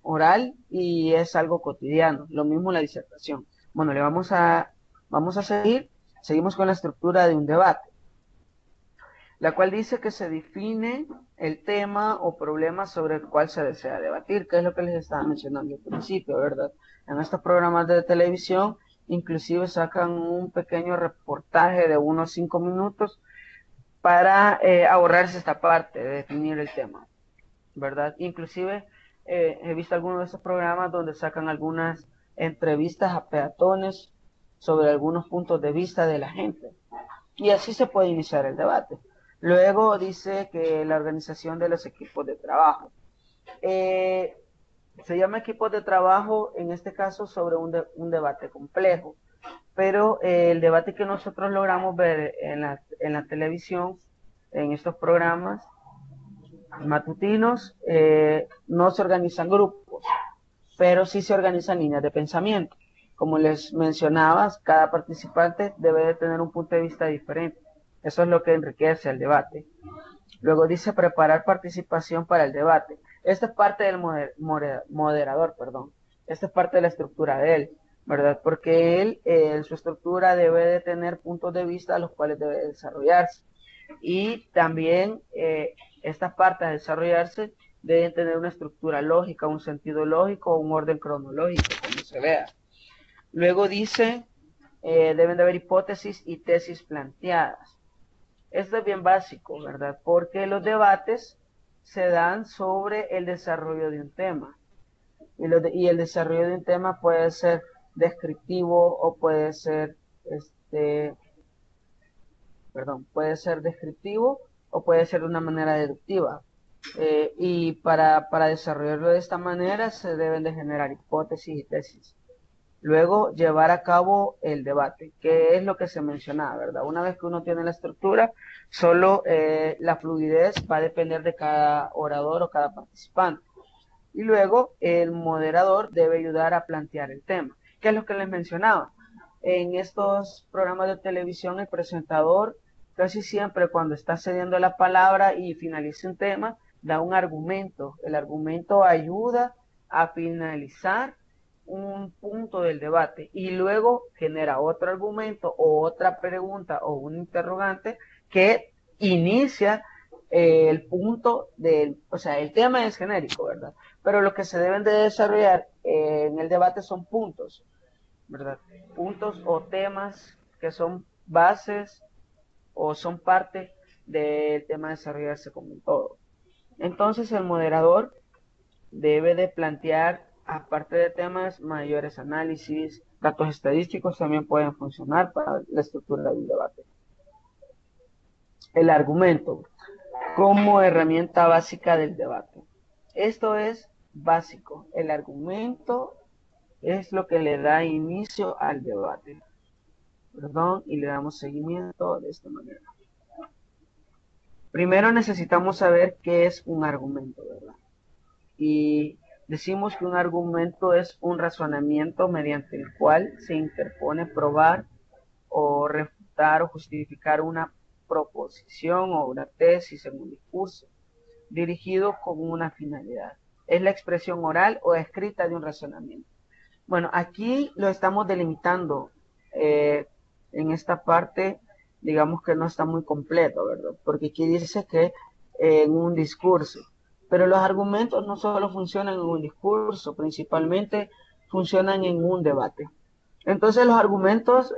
oral y es algo cotidiano. Lo mismo la disertación. Bueno, vamos a seguimos con la estructura de un debate, la cual dice que se define el tema o problema sobre el cual se desea debatir, que es lo que les estaba mencionando al principio, ¿verdad? En estos programas de televisión, inclusive sacan un pequeño reportaje de unos 5 minutos para ahorrarse esta parte de definir el tema, ¿verdad? Inclusive he visto algunos de esos programas donde sacan algunas entrevistas a peatones sobre algunos puntos de vista de la gente. Y así se puede iniciar el debate. Luego dice que la organización de los equipos de trabajo. Eh, Se llama equipos de trabajo en este caso sobre un debate complejo, pero el debate que nosotros logramos ver en la televisión, en estos programas matutinos, no se organizan grupos, pero sí se organizan líneas de pensamiento. Como les mencionaba, cada participante debe de tener un punto de vista diferente. Eso es lo que enriquece el debate. Luego dice preparar participación para el debate. Esta es parte del moderador, perdón. Esta es parte de la estructura de él, ¿verdad? Porque él, en su estructura, debe de tener puntos de vista a los cuales debe desarrollarse. Y también estas partes de desarrollarse deben tener una estructura lógica, un sentido lógico, un orden cronológico, como se vea. Luego dice, deben de haber hipótesis y tesis planteadas. Esto es bien básico, ¿verdad? Porque los debates se dan sobre el desarrollo de un tema. Y el desarrollo de un tema puede ser descriptivo o puede ser, puede ser descriptivo o puede ser de una manera deductiva. Y para desarrollarlo de esta manera se deben de generar hipótesis y tesis. Luego, llevar a cabo el debate, que es lo que se mencionaba, ¿verdad? Una vez que uno tiene la estructura, solo la fluidez va a depender de cada orador o cada participante. Y luego, el moderador debe ayudar a plantear el tema, que es lo que les mencionaba. En estos programas de televisión, el presentador casi siempre cuando está cediendo la palabra y finaliza un tema, da un argumento. El argumento ayuda a finalizar un punto del debate y luego genera otro argumento o otra pregunta o un interrogante que inicia el punto del, o sea, el tema es genérico, ¿verdad? Pero lo que se deben de desarrollar en el debate son puntos, ¿verdad? Puntos o temas que son bases o son parte del tema de desarrollarse como un todo. Entonces el moderador debe de plantear, aparte de temas, mayores análisis, datos estadísticos también pueden funcionar para la estructura de un debate. El argumento como herramienta básica del debate. Esto es básico. El argumento es lo que le da inicio al debate. Perdón, y le damos seguimiento de esta manera. Primero necesitamos saber qué es un argumento, ¿verdad? Y decimos que un argumento es un razonamiento mediante el cual se interpone probar o refutar o justificar una proposición o una tesis en un discurso dirigido con una finalidad. Es la expresión oral o escrita de un razonamiento. Bueno, aquí lo estamos delimitando en esta parte, digamos que no está muy completo, ¿verdad? Porque aquí dice que en un discurso, pero los argumentos no solo funcionan en un discurso, principalmente funcionan en un debate. Entonces los argumentos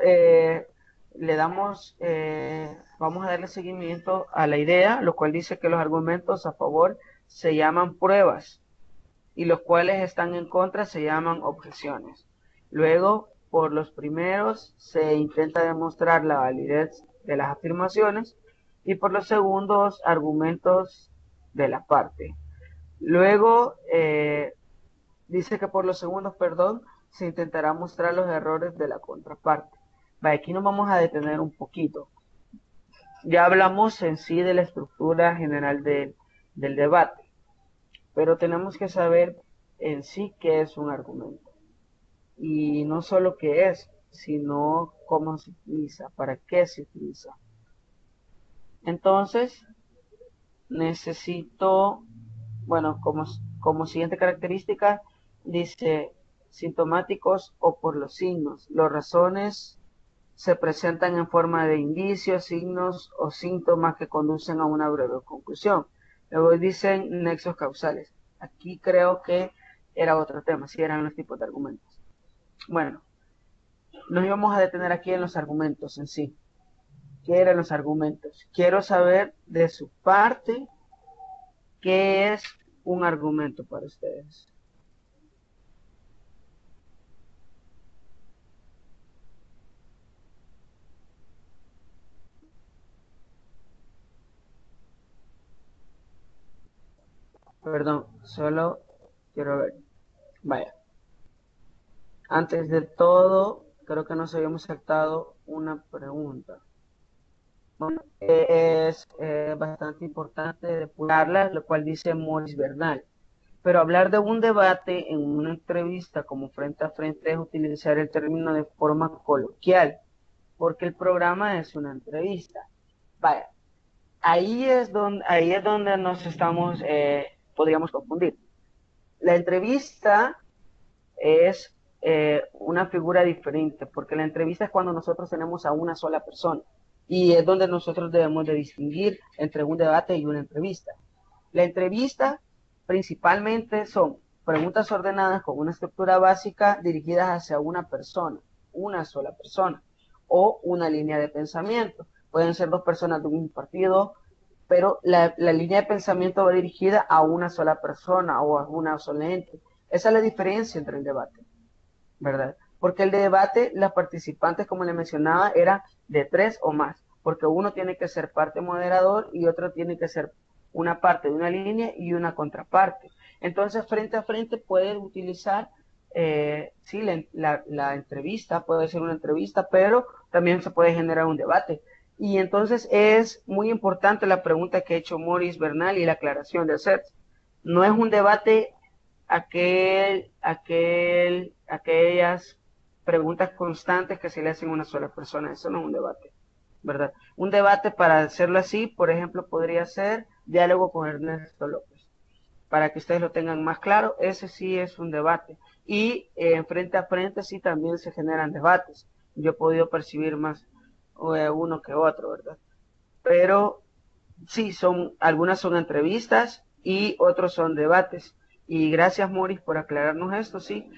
vamos a darle seguimiento a la idea, lo cual dice que los argumentos a favor se llaman pruebas y los cuales están en contra se llaman objeciones. Luego, por los primeros se intenta demostrar la validez de las afirmaciones y por los segundos argumentos de la parte. Luego, dice que por los segundos, perdón, se intentará mostrar los errores de la contraparte. Aquí nos vamos a detener un poquito. Ya hablamos en sí de la estructura general del debate, pero tenemos que saber en sí qué es un argumento. Y no solo qué es, sino cómo se utiliza, para qué se utiliza. Entonces, necesito, bueno, como siguiente característica, dice sintomáticos o por los signos. Las razones se presentan en forma de indicios, signos o síntomas que conducen a una breve conclusión. Luego dicen nexos causales. Aquí creo que era otro tema, si eran los tipos de argumentos. Bueno, nos íbamos a detener aquí en los argumentos en sí. ¿Qué eran los argumentos? Quiero saber de su parte qué es un argumento para ustedes. Perdón, solo quiero ver. Vaya. Antes de todo, creo que nos habíamos saltado una pregunta. Bueno, es bastante importante depurarla, lo cual dice Maurice Bernal. Pero hablar de un debate en una entrevista como frente a frente es utilizar el término de forma coloquial, porque el programa es una entrevista. Vaya, ahí es donde nos estamos, podríamos confundir. La entrevista es una figura diferente, porque la entrevista es cuando nosotros tenemos a una sola persona, y es donde nosotros debemos de distinguir entre un debate y una entrevista. La entrevista principalmente son preguntas ordenadas con una estructura básica dirigidas hacia una persona, una sola persona, o una línea de pensamiento. Pueden ser dos personas de un partido, pero la línea de pensamiento va dirigida a una sola persona o a una sola ente. Esa es la diferencia entre el debate, ¿verdad? Porque el debate, las participantes, como le mencionaba, eran de 3 o más, porque uno tiene que ser parte moderador y otro tiene que ser una parte de una línea y una contraparte. Entonces, frente a frente pueden utilizar, sí, la entrevista, puede ser una entrevista, pero también se puede generar un debate. Y entonces es muy importante la pregunta que ha hecho Maurice Bernal y la aclaración de hacer. No es un debate aquellas preguntas constantes que se le hacen a una sola persona. Eso no es un debate, ¿verdad? Un debate, para hacerlo así, por ejemplo, podría ser diálogo con Ernesto López. Para que ustedes lo tengan más claro, ese sí es un debate. Y frente a frente sí también se generan debates. Yo he podido percibir más uno que otro, ¿verdad? Pero sí, algunas son entrevistas y otros son debates. Y gracias, Moris, por aclararnos esto, sí.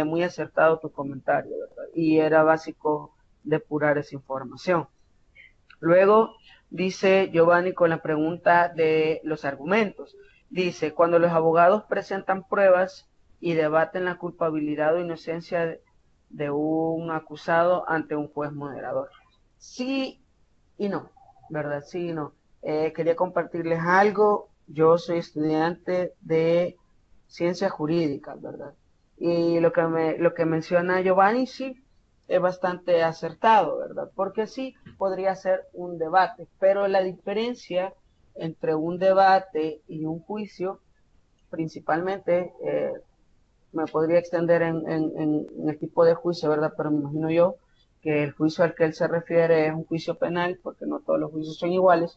Muy acertado tu comentario, ¿verdad? Y era básico depurar esa información. Luego dice Giovanni con la pregunta de los argumentos. Dice, cuando los abogados presentan pruebas y debaten la culpabilidad o inocencia de un acusado ante un juez moderador. Sí y no, ¿verdad? Sí y no. Quería compartirles algo. Yo soy estudiante de ciencias jurídicas, ¿verdad? Y lo que menciona Giovanni, sí, es bastante acertado, ¿verdad? Porque sí, podría ser un debate, pero la diferencia entre un debate y un juicio, principalmente, me podría extender en el tipo de juicio, ¿verdad? Pero me imagino yo que el juicio al que él se refiere es un juicio penal, porque no todos los juicios son iguales,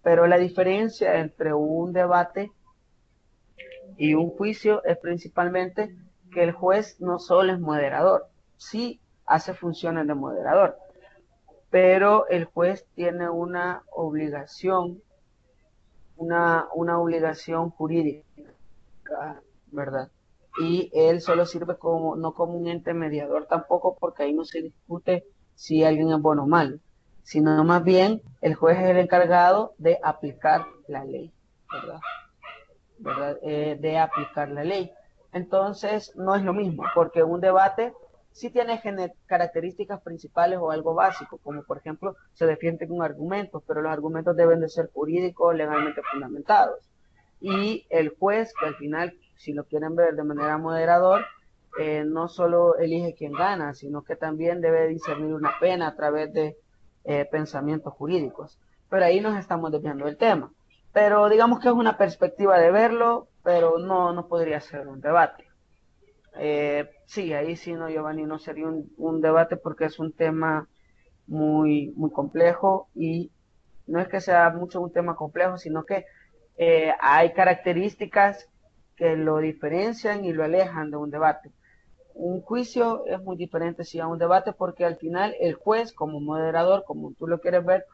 pero la diferencia entre un debate y un juicio es principalmente que el juez no solo es moderador, sí hace funciones de moderador, pero el juez tiene una obligación jurídica, ¿verdad? Y él solo sirve no como un ente mediador tampoco, porque ahí no se discute si alguien es bueno o malo, sino más bien el juez es el encargado de aplicar la ley, ¿verdad? De aplicar la ley. Entonces, no es lo mismo, porque un debate sí tiene características principales o algo básico, como por ejemplo, se defiende con argumentos, pero los argumentos deben de ser jurídicos, legalmente fundamentados. Y el juez, que al final, si lo quieren ver de manera moderador, no solo elige quién gana, sino que también debe discernir una pena a través de pensamientos jurídicos. Pero ahí nos estamos desviando del tema. Pero digamos que es una perspectiva de verlo, pero no podría ser un debate. Sí, ahí sí, no, Giovanni, no sería un debate porque es un tema muy, muy complejo y no es que sea mucho un tema complejo, sino que hay características que lo diferencian y lo alejan de un debate. Un juicio es muy diferente sí a un debate porque al final el juez como moderador, como tú lo quieres ver,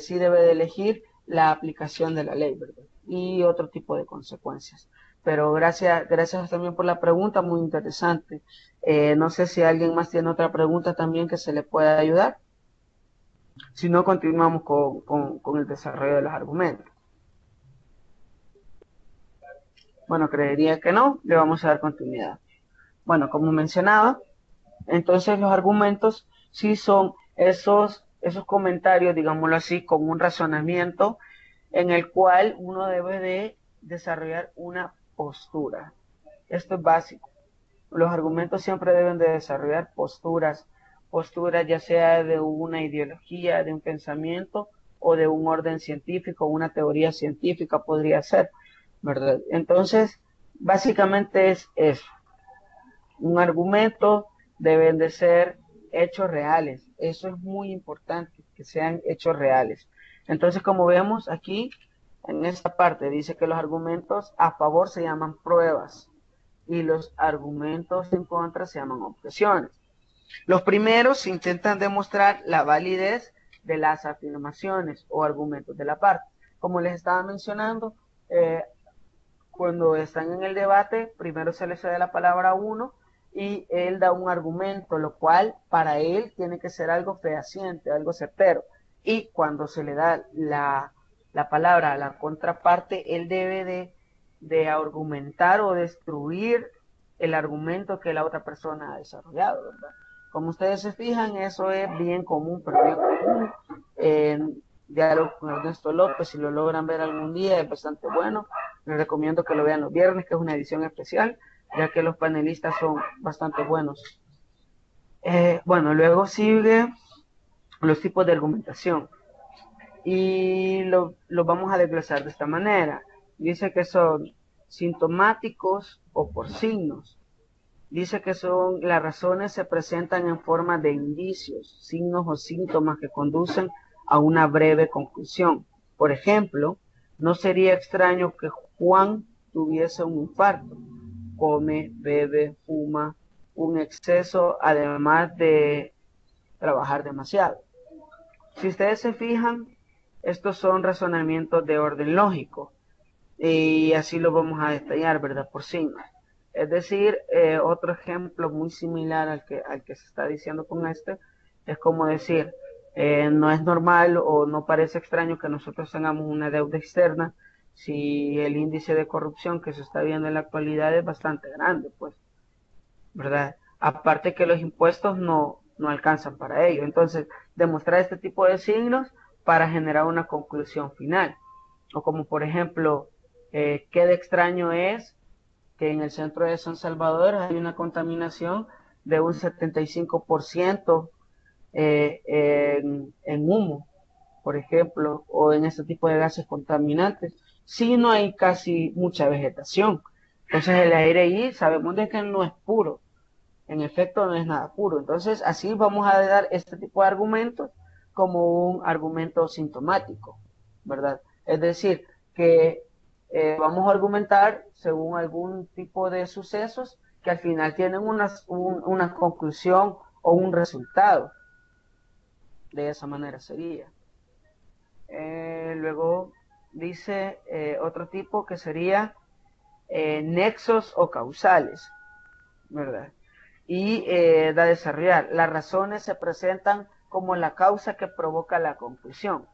sí debe de elegir la aplicación de la ley, ¿verdad? Y otro tipo de consecuencias. Pero gracias también por la pregunta, muy interesante. No sé si alguien más tiene otra pregunta también que se le pueda ayudar. Si no, continuamos con el desarrollo de los argumentos. Bueno, creería que no, le vamos a dar continuidad. Bueno, como mencionaba, entonces los argumentos sí son esos comentarios, digámoslo así, con un razonamiento en el cual uno debe de desarrollar una postura. Esto es básico. Los argumentos siempre deben de desarrollar posturas ya sea de una ideología, de un pensamiento o de un orden científico, una teoría científica podría ser, ¿verdad? Entonces, básicamente es eso. Un argumento deben de ser hechos reales. Eso es muy importante, que sean hechos reales. Entonces, como vemos aquí, en esta parte dice que los argumentos a favor se llaman pruebas y los argumentos en contra se llaman objeciones. Los primeros intentan demostrar la validez de las afirmaciones o argumentos de la parte. Como les estaba mencionando, cuando están en el debate, primero se les da la palabra a uno y él da un argumento, lo cual para él tiene que ser algo fehaciente, algo certero. Y cuando se le da la palabra a la contraparte, él debe de argumentar o destruir el argumento que la otra persona ha desarrollado, ¿verdad? Como ustedes se fijan, eso es bien común, pero bien común en diálogo con Ernesto López. Si lo logran ver algún día, es bastante bueno. Les recomiendo que lo vean los viernes, que es una edición especial, ya que los panelistas son bastante buenos. Bueno, luego sigue los tipos de argumentación y lo vamos a desglosar de esta manera. Dice que son sintomáticos o por signos. Dice que las razones se presentan en forma de indicios, signos o síntomas que conducen a una breve conclusión. Por ejemplo, no sería extraño que Juan tuviese un infarto. Come, bebe, fuma, un exceso, además de trabajar demasiado. Si ustedes se fijan, estos son razonamientos de orden lógico y así lo vamos a detallar, ¿verdad? Por signos. Es decir, otro ejemplo muy similar al que se está diciendo con este, es como decir, no es normal o no parece extraño que nosotros tengamos una deuda externa si el índice de corrupción que se está viendo en la actualidad es bastante grande, pues, ¿verdad? Aparte que los impuestos no alcanzan para ello. Entonces, demostrar este tipo de signos para generar una conclusión final. O como por ejemplo, qué de extraño es que en el centro de San Salvador hay una contaminación de un 75% en humo, por ejemplo, o en este tipo de gases contaminantes, si no hay casi mucha vegetación. Entonces el aire ahí sabemos de que no es puro, en efecto no es nada puro. Entonces así vamos a dar este tipo de argumentos como un argumento sintomático, ¿verdad? Es decir, que vamos a argumentar según algún tipo de sucesos que al final tienen una conclusión o un resultado. De esa manera sería. Luego dice otro tipo que sería nexos o causales, ¿verdad? Y da desarrollar. Las razones se presentan como la causa que provoca la conclusión.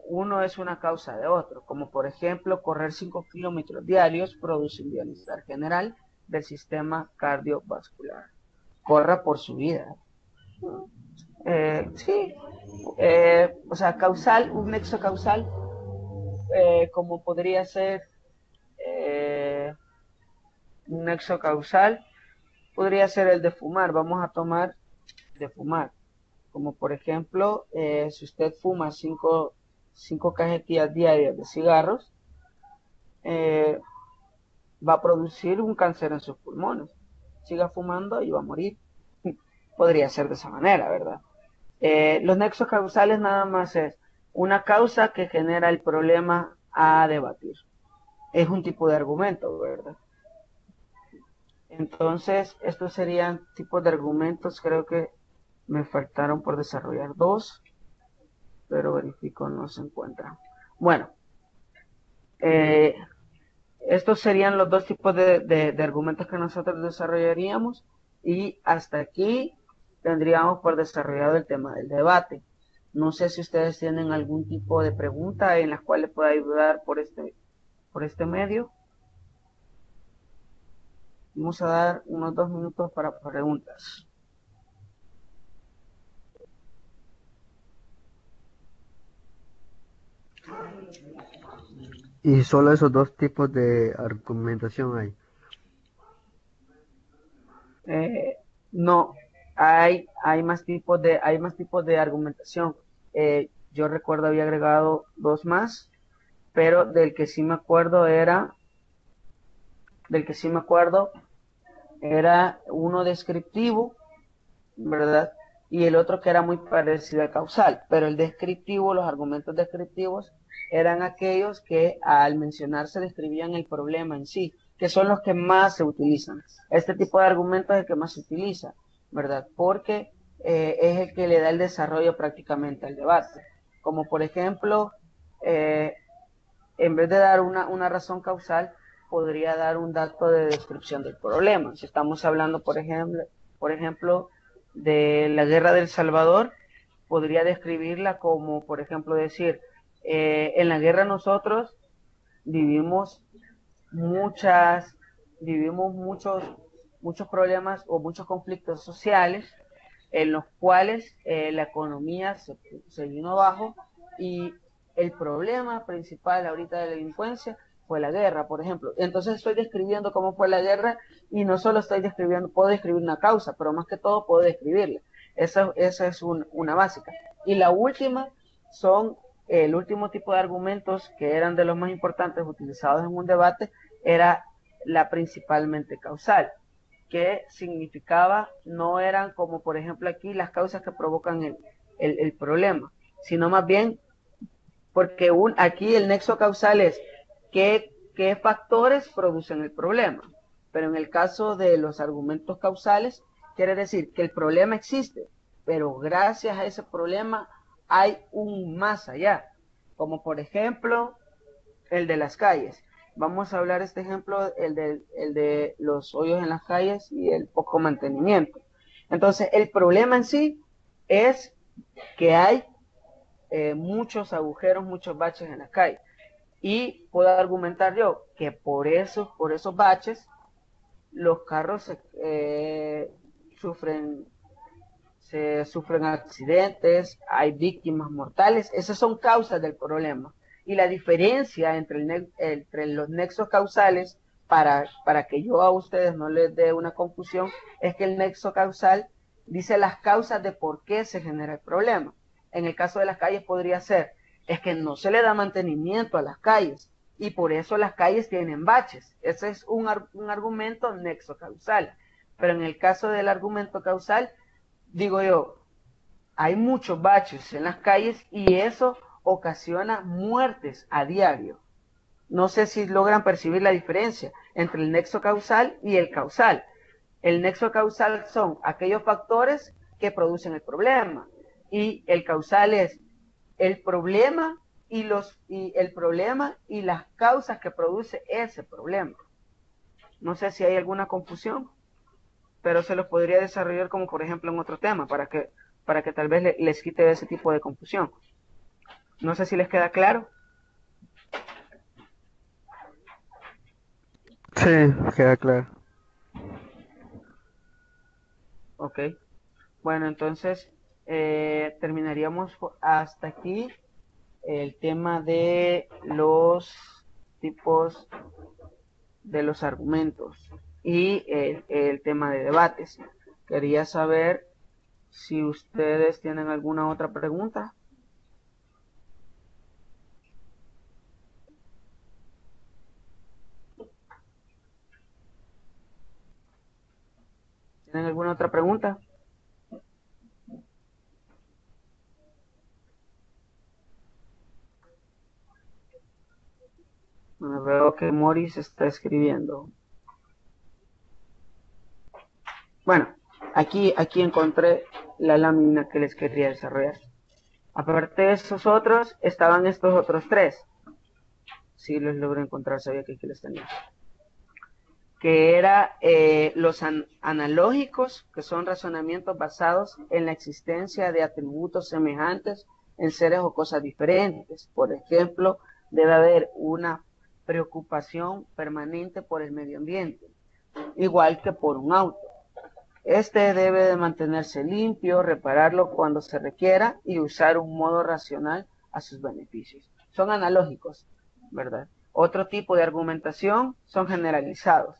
Uno es una causa de otro, como por ejemplo correr 5 kilómetros diarios produce un bienestar general del sistema cardiovascular. Corra por su vida. Sí, o sea, causal, un nexo causal, como podría ser eh, un nexo causal, podría ser el de fumar. Vamos a tomar de fumar, como por ejemplo, si usted fuma cinco cajetillas diarias de cigarros, eh, va a producir un cáncer en sus pulmones. Siga fumando y va a morir. Podría ser de esa manera, ¿verdad? Los nexos causales nada más es una causa que genera el problema a debatir. Es un tipo de argumento, ¿verdad? Entonces, estos serían tipos de argumentos. Creo que me faltaron por desarrollar dos, pero verifico no se encuentran. Bueno, estos serían los dos tipos de argumentos que nosotros desarrollaríamos y hasta aquí tendríamos por desarrollado el tema del debate. No sé si ustedes tienen algún tipo de pregunta en las cuales pueda ayudar por este medio. Vamos a dar unos 2 minutos para preguntas. Y solo esos dos tipos de argumentación hay. No, hay más tipos de argumentación. Yo recuerdo había agregado dos más, pero del que sí me acuerdo era uno descriptivo, ¿verdad? Y el otro que era muy parecido al causal, pero el descriptivo, los argumentos descriptivos eran aquellos que al mencionarse describían el problema en sí, que son los que más se utilizan. Este tipo de argumentos es el que más se utiliza, ¿verdad? Porque es el que le da el desarrollo prácticamente al debate. Como por ejemplo, eh, en vez de dar una razón causal, podría dar un dato de descripción del problema. Si estamos hablando, por ejemplo, de la guerra del Salvador, podría describirla como, por ejemplo, decir, en la guerra nosotros vivimos muchas, vivimos muchos problemas o muchos conflictos sociales en los cuales la economía se vino abajo y el problema principal ahorita de la delincuencia fue la guerra, por ejemplo. Entonces estoy describiendo cómo fue la guerra y no solo estoy describiendo, puedo describir una causa, pero más que todo puedo describirla. Esa es una básica. Y la última son el último tipo de argumentos que eran de los más importantes utilizados en un debate, era la principalmente causal, que significaba, no eran como por ejemplo aquí las causas que provocan el problema, sino más bien porque aquí el nexo causal es qué factores producen el problema. Pero en el caso de los argumentos causales, quiere decir que el problema existe, pero gracias a ese problema hay un más allá, como por ejemplo el de las calles. Vamos a hablar este ejemplo, el de los hoyos en las calles y el poco mantenimiento. Entonces, el problema en sí es que hay muchos agujeros, muchos baches en la calle. Y puedo argumentar yo que por esos baches, los carros sufren se sufren accidentes, hay víctimas mortales, esas son causas del problema. Y la diferencia entre los nexos causales, para que yo a ustedes no les dé una confusión, es que el nexo causal dice las causas de por qué se genera el problema. En el caso de las calles podría ser, es que no se le da mantenimiento a las calles y por eso las calles tienen baches. Ese es un argumento nexo causal. Pero en el caso del argumento causal, digo yo, hay muchos baches en las calles y eso ocasiona muertes a diario. No sé si logran percibir la diferencia entre el nexo causal y el causal. El nexo causal son aquellos factores que producen el problema y el causal es el problema y el problema y las causas que produce ese problema. No sé si hay alguna confusión, pero se los podría desarrollar como por ejemplo en otro tema para que tal vez les quite ese tipo de confusión. No sé si les queda claro. Sí, queda claro. Ok. Bueno, entonces terminaríamos hasta aquí el tema de los tipos de los argumentos y el tema de debates. Quería saber si ustedes tienen alguna otra pregunta. alguna otra pregunta? Bueno, veo que Morris está escribiendo. Bueno, aquí encontré la lámina que les quería desarrollar. Aparte de esos otros, estaban estos otros tres. Si los logro encontrar, sabía que aquí los tenía. Que era los analógicos, que son razonamientos basados en la existencia de atributos semejantes en seres o cosas diferentes. Por ejemplo, debe haber una preocupación permanente por el medio ambiente, igual que por un auto. Este debe de mantenerse limpio, repararlo cuando se requiera y usar un modo racional a sus beneficios. Son analógicos, ¿verdad? Otro tipo de argumentación son generalizados.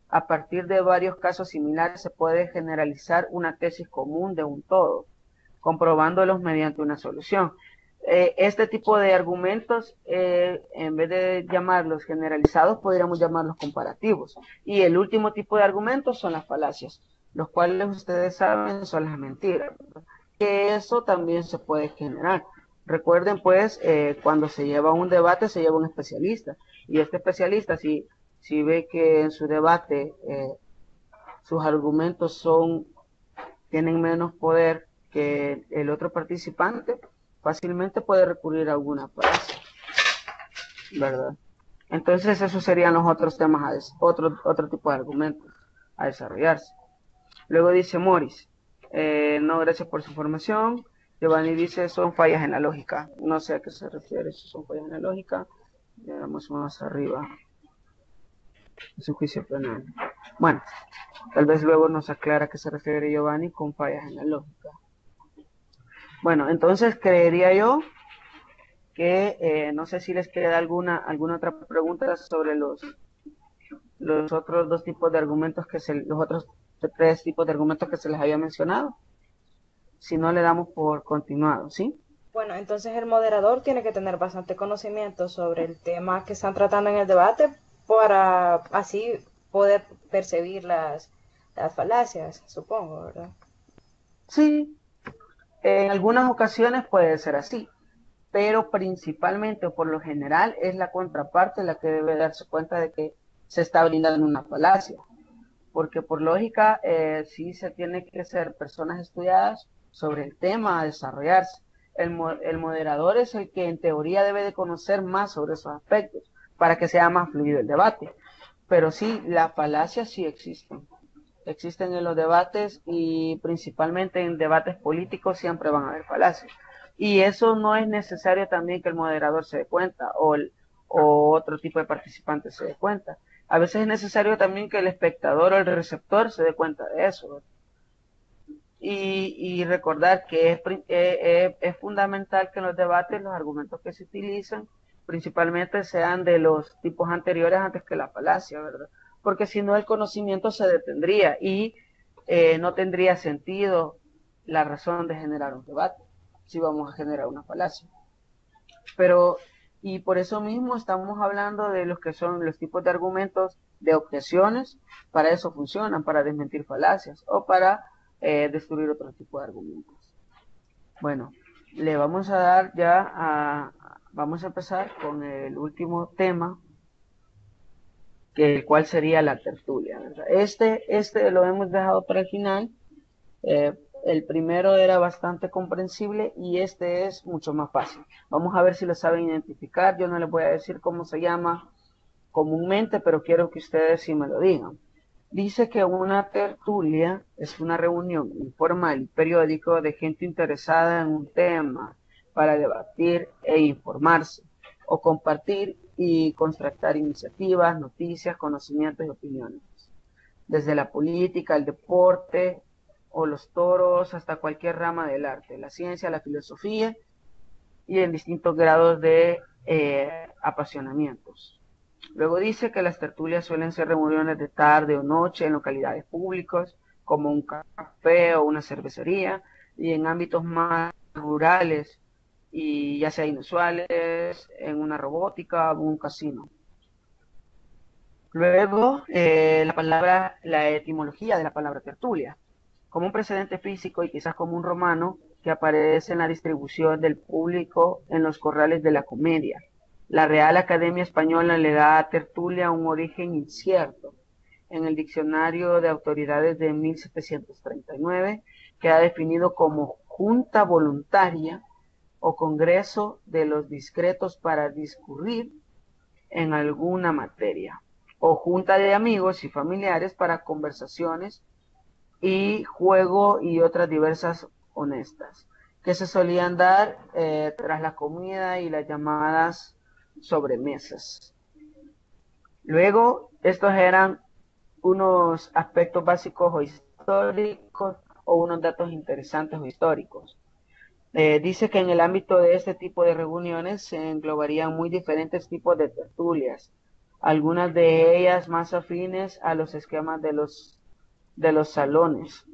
A partir de varios casos similares se puede generalizar una tesis común de un todo, comprobándolos mediante una solución. Este tipo de argumentos, en vez de llamarlos generalizados, podríamos llamarlos comparativos. Y el último tipo de argumentos son las falacias, los cuales ustedes saben son las mentiras, ¿verdad? Que eso también se puede generar. Recuerden pues, cuando se lleva un debate se lleva un especialista, y este especialista si ve que en su debate sus argumentos tienen menos poder que el otro participante, fácilmente puede recurrir a alguna falacia, ¿verdad? Entonces esos serían los otros temas, otro tipo de argumentos a desarrollarse. Luego dice Morris, no, gracias por su información. Giovanni dice, son fallas en la lógica. No sé a qué se refiere, si son fallas en la lógica. Veamos más arriba. Su juicio penal. Bueno, tal vez luego nos aclara a qué se refiere Giovanni con fallas en la lógica. Bueno, entonces creería yo que no sé si les queda alguna otra pregunta sobre los otros dos tipos de argumentos los otros tres tipos de argumentos que se les había mencionado. Si no, le damos por continuado, ¿sí? Bueno, entonces el moderador tiene que tener bastante conocimiento sobre el tema que están tratando en el debate para así poder percibir las falacias, supongo, ¿verdad? Sí, en algunas ocasiones puede ser así, pero principalmente o por lo general es la contraparte la que debe darse cuenta de que se está brindando una falacia, porque por lógica sí se tiene que ser personas estudiadas sobre el tema a desarrollarse. El moderador es el que en teoría debe de conocer más sobre esos aspectos para que sea más fluido el debate. Pero sí, las falacias sí existen. Existen en los debates y principalmente en debates políticos siempre van a haber falacias. Y eso no es necesario también que el moderador se dé cuenta o otro tipo de participante se dé cuenta. A veces es necesario también que el espectador o el receptor se dé cuenta de eso, ¿verdad? Y recordar que es fundamental que en los debates los argumentos que se utilizan principalmente sean de los tipos anteriores antes que la falacia, ¿verdad? Porque si no el conocimiento se detendría y no tendría sentido la razón de generar un debate si vamos a generar una falacia. Pero, y por eso mismo estamos hablando de los que son los tipos de argumentos de objeciones, para eso funcionan, para desmentir falacias o para destruir otro tipo de argumentos. Bueno, le vamos a dar vamos a empezar con el último tema, que el cual sería la tertulia, ¿verdad? Este lo hemos dejado para el final. El primero era bastante comprensible y este es mucho más fácil. Vamos a ver si lo saben identificar. Yo no les voy a decir cómo se llama comúnmente, pero quiero que ustedes sí me lo digan. Dice que una tertulia es una reunión informal y periódica de gente interesada en un tema para debatir e informarse, o compartir y contrastar iniciativas, noticias, conocimientos y opiniones. Desde la política, el deporte o los toros hasta cualquier rama del arte, la ciencia, la filosofía y en distintos grados de apasionamientos. Luego dice que las tertulias suelen ser reuniones de tarde o noche en localidades públicas, como un café o una cervecería, y en ámbitos más rurales, y ya sea inusuales, en una robótica o un casino. Luego, la etimología de la palabra tertulia. como un precedente físico y quizás como un romano que aparece en la distribución del público en los corrales de la comedia. La Real Academia Española le da a tertulia un origen incierto. En el Diccionario de Autoridades de 1739 queda definido como junta voluntaria o congreso de los discretos para discurrir en alguna materia, o junta de amigos y familiares para conversaciones y juego y otras diversas honestas, que se solían dar tras la comida y las llamadas sobremesas. Luego, estos eran unos aspectos básicos o históricos o unos datos interesantes o históricos. Dice que en el ámbito de este tipo de reuniones se englobarían muy diferentes tipos de tertulias, algunas de ellas más afines a los esquemas de los salones.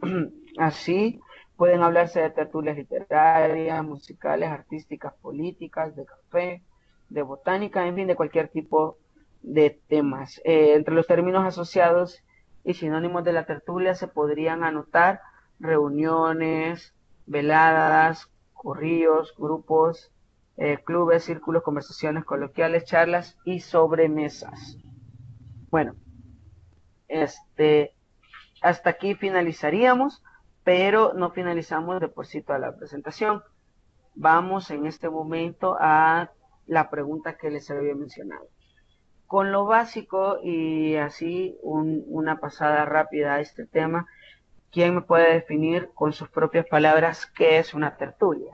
Así pueden hablarse de tertulias literarias, musicales, artísticas, políticas, de café, de botánica, en fin, de cualquier tipo de temas. Entre los términos asociados y sinónimos de la tertulia se podrían anotar reuniones, veladas, corrillos, grupos, clubes, círculos, conversaciones coloquiales, charlas y sobremesas. Bueno, hasta aquí finalizaríamos, pero no finalizamos de por sí toda la presentación. Vamos en este momento a la pregunta que les había mencionado. Con lo básico y así una pasada rápida a este tema, ¿quién me puede definir con sus propias palabras qué es una tertulia?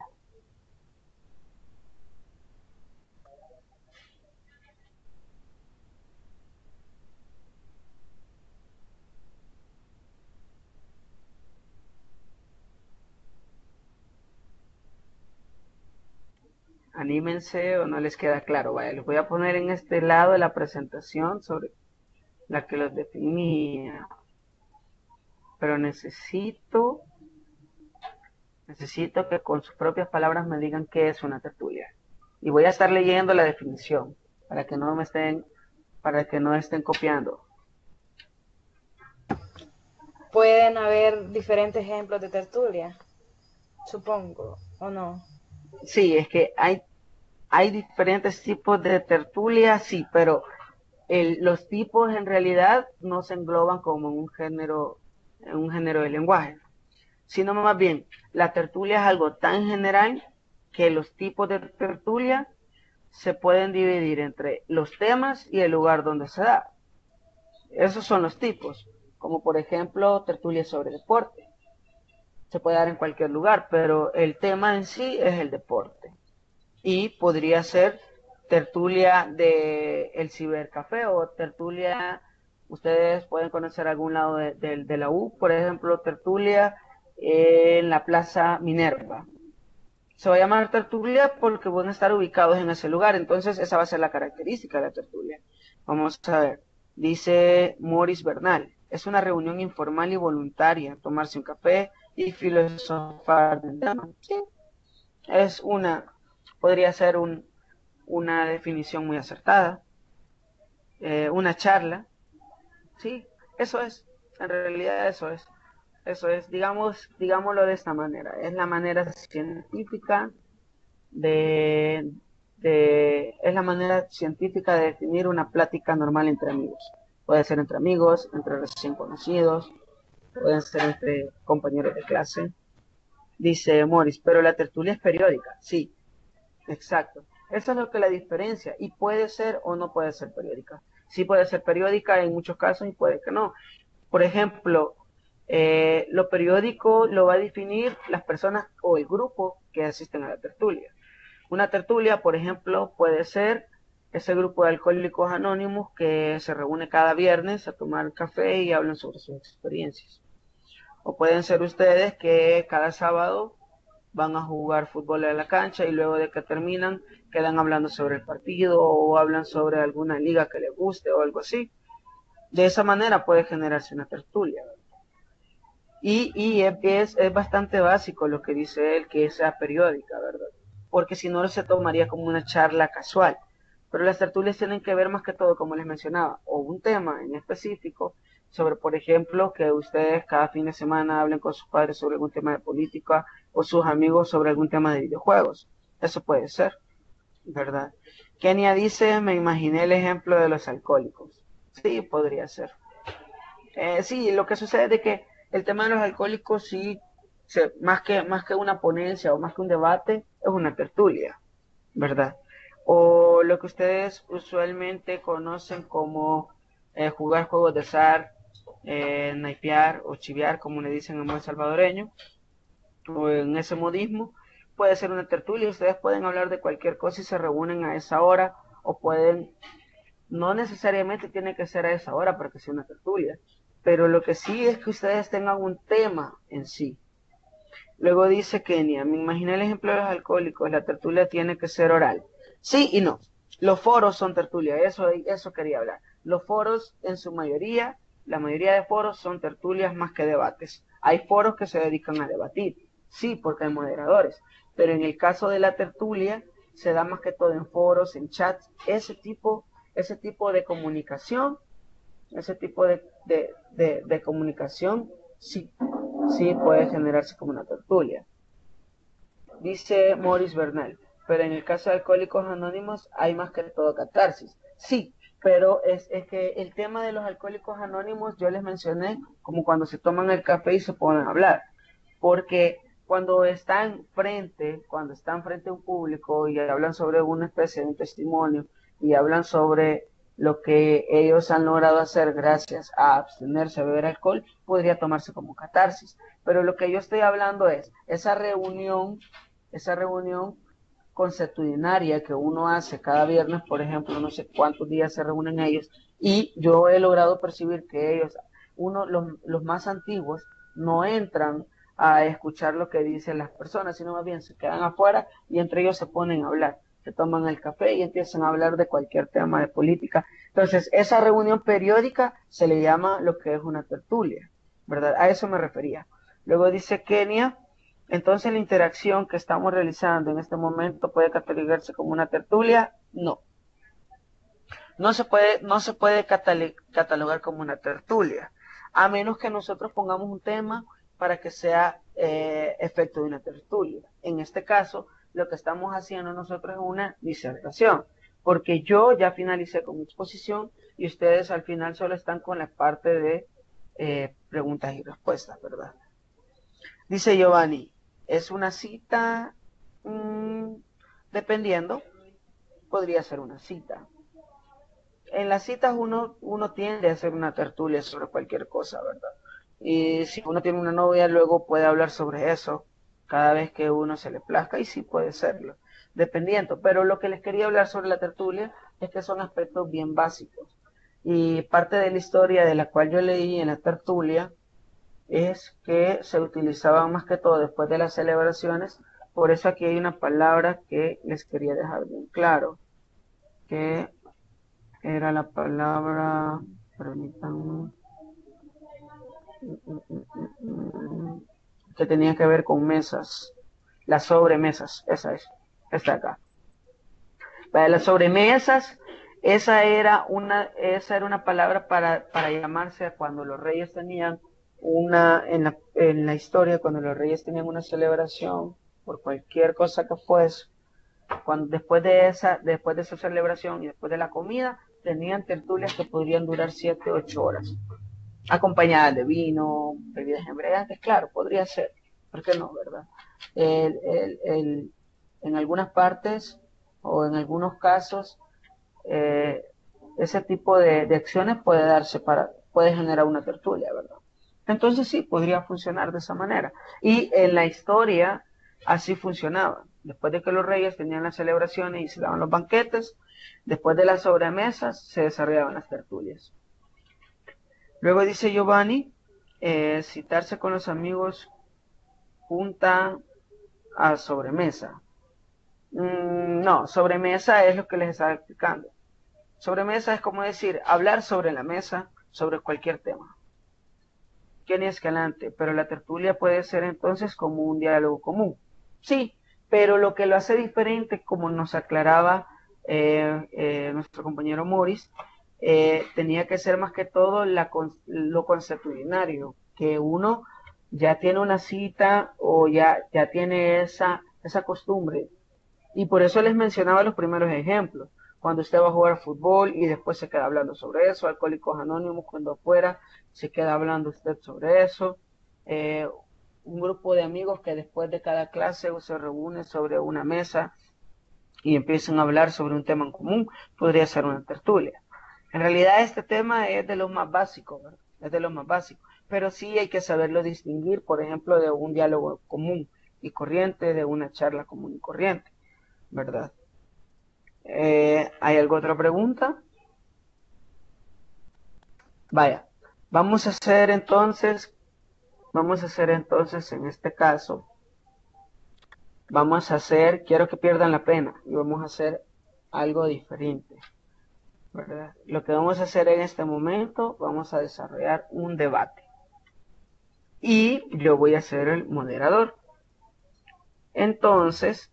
Anímense o no les queda claro. Vaya, les voy a poner en este lado de la presentación sobre la que los definía. Pero necesito que con sus propias palabras me digan qué es una tertulia. Y voy a estar leyendo la definición para que no estén copiando. Pueden haber diferentes ejemplos de tertulia, supongo, ¿o no? Sí, es que hay diferentes tipos de tertulia, sí, pero los tipos en realidad no se engloban como en un género de lenguaje, sino más bien, la tertulia es algo tan general que los tipos de tertulia se pueden dividir entre los temas y el lugar donde se da. Esos son los tipos, como por ejemplo tertulia sobre deporte. Se puede dar en cualquier lugar, pero el tema en sí es el deporte. Y podría ser tertulia de el cibercafé o tertulia, ustedes pueden conocer algún lado de la U, por ejemplo, tertulia en la Plaza Minerva. Se va a llamar tertulia porque van a estar ubicados en ese lugar, entonces esa va a ser la característica de la tertulia. Vamos a ver, dice Maurice Bernal, es una reunión informal y voluntaria, tomarse un café y filosofar del tema. Sí, es podría ser una definición muy acertada, una charla, sí, eso es, en realidad eso es, digámoslo de esta manera, es la manera científica es la manera científica de definir una plática normal entre amigos. Puede ser entre amigos, entre recién conocidos, pueden ser entre compañeros de clase. Dice Morris, pero la tertulia es periódica, sí, exacto. Eso es lo que la diferencia y puede ser o no puede ser periódica. Sí puede ser periódica en muchos casos y puede que no. Por ejemplo, lo periódico lo va a definir las personas o el grupo que asisten a la tertulia. Una tertulia, por ejemplo, puede ser ese grupo de alcohólicos anónimos que se reúne cada viernes a tomar café y hablan sobre sus experiencias. O pueden ser ustedes que cada sábado van a jugar fútbol en la cancha y luego de que terminan quedan hablando sobre el partido o hablan sobre alguna liga que les guste o algo así. De esa manera puede generarse una tertulia. Y es bastante básico lo que dice él, que sea periódica, ¿verdad? Porque si no se tomaría como una charla casual. Pero las tertulias tienen que ver más que todo, como les mencionaba, o un tema en específico, sobre, por ejemplo, que ustedes cada fin de semana hablen con sus padres sobre algún tema de política o sus amigos sobre algún tema de videojuegos. Eso puede ser, ¿verdad? Kenia dice, me imaginé el ejemplo de los alcohólicos. Sí, podría ser. Sí, lo que sucede es de que el tema de los alcohólicos sí, más que una ponencia o más que un debate, es una tertulia, ¿verdad? O lo que ustedes usualmente conocen como jugar juegos de azar, naipear o chivear, como le dicen en buen salvadoreño, o en ese modismo, puede ser una tertulia. Ustedes pueden hablar de cualquier cosa y se reúnen a esa hora, o pueden, no necesariamente tiene que ser a esa hora para que sea una tertulia, pero lo que sí es que ustedes tengan un tema en sí. Luego dice Kenia, me imaginé el ejemplo de los alcohólicos, la tertulia tiene que ser oral. Sí y no. Los foros son tertulia, eso quería hablar. Los foros en su mayoría, la mayoría de foros son tertulias más que debates. Hay foros que se dedican a debatir, sí, porque hay moderadores, pero en el caso de la tertulia se da más que todo en foros, en chats, ese tipo de comunicación, ese tipo de comunicación, sí, sí puede generarse como una tertulia. Dice Maurice Bernal, pero en el caso de Alcohólicos Anónimos hay más que todo catarsis. Sí, pero es que el tema de los Alcohólicos Anónimos yo les mencioné como cuando se toman el café y se ponen a hablar, porque cuando están frente a un público y hablan sobre una especie de un testimonio y hablan sobre lo que ellos han logrado hacer gracias a abstenerse a beber alcohol, podría tomarse como catarsis. Pero lo que yo estoy hablando es esa reunión consuetudinaria que uno hace cada viernes, por ejemplo, no sé cuántos días se reúnen ellos, y yo he logrado percibir que ellos, los más antiguos, no entran a escuchar lo que dicen las personas, sino más bien se quedan afuera y entre ellos se ponen a hablar, se toman el café y empiezan a hablar de cualquier tema de política. Entonces, esa reunión periódica se le llama lo que es una tertulia, ¿verdad? A eso me refería. Luego dice Kenia, entonces la interacción que estamos realizando en este momento puede catalogarse como una tertulia. No, no se puede catalogar como una tertulia, a menos que nosotros pongamos un tema para que sea efecto de una tertulia. En este caso, lo que estamos haciendo nosotros es una disertación, porque yo ya finalicé con mi exposición y ustedes al final solo están con la parte de preguntas y respuestas, ¿verdad? Dice Giovanni, ¿es una cita? Mm, Dependiendo, podría ser una cita. En las citas uno tiende a hacer una tertulia sobre cualquier cosa, ¿verdad? Y si uno tiene una novia, luego puede hablar sobre eso cada vez que uno se le plazca, y sí puede serlo, dependiendo. Pero lo que les quería hablar sobre la tertulia es que son aspectos bien básicos. Y parte de la historia de la cual yo leí en la tertulia es que se utilizaban más que todo después de las celebraciones. Por eso aquí hay una palabra que les quería dejar bien claro, que era la palabra, permítanme, que tenía que ver con mesas, las sobremesas, esta acá. Para las sobremesas, esa era una palabra para llamarse a cuando los reyes tenían en la historia, cuando los reyes tenían una celebración, por cualquier cosa que fuese, después de esa celebración y después de la comida, tenían tertulias que podrían durar 7, 8 horas, acompañadas de vino, bebidas embriagantes, claro, podría ser, ¿por qué no, verdad? En algunas partes o en algunos casos, eh, ese tipo de acciones puede generar una tertulia, ¿verdad? Entonces sí, podría funcionar de esa manera. Y en la historia así funcionaba. Después de que los reyes tenían las celebraciones y se daban los banquetes, después de las sobremesas se desarrollaban las tertulias. Luego dice Giovanni, citarse con los amigos junta a sobremesa. No, sobremesa es lo que les estaba explicando. Sobremesa es como decir, hablar sobre la mesa, sobre cualquier tema. Kenia Escalante, pero la tertulia puede ser entonces como un diálogo común. Sí, pero lo que lo hace diferente, como nos aclaraba nuestro compañero Morris, tenía que ser más que todo lo consuetudinario, que uno ya tiene una cita o ya tiene esa costumbre. Y por eso les mencionaba los primeros ejemplos. Cuando usted va a jugar fútbol y después se queda hablando sobre eso, Alcohólicos Anónimos, cuando afuera se queda hablando usted sobre eso. Eh, un grupo de amigos que después de cada clase se reúne sobre una mesa y empiezan a hablar sobre un tema en común, podría ser una tertulia. En realidad este tema es de los más básicos, ¿verdad? Es de los más básicos, pero sí hay que saberlo distinguir, por ejemplo, de un diálogo común y corriente, de una charla común y corriente, ¿verdad? ¿Hay alguna otra pregunta? Vaya, vamos a hacer entonces en este caso, quiero que pierdan la pena y vamos a hacer algo diferente, ¿verdad? Lo que vamos a hacer en este momento, vamos a desarrollar un debate y yo voy a ser el moderador. Entonces,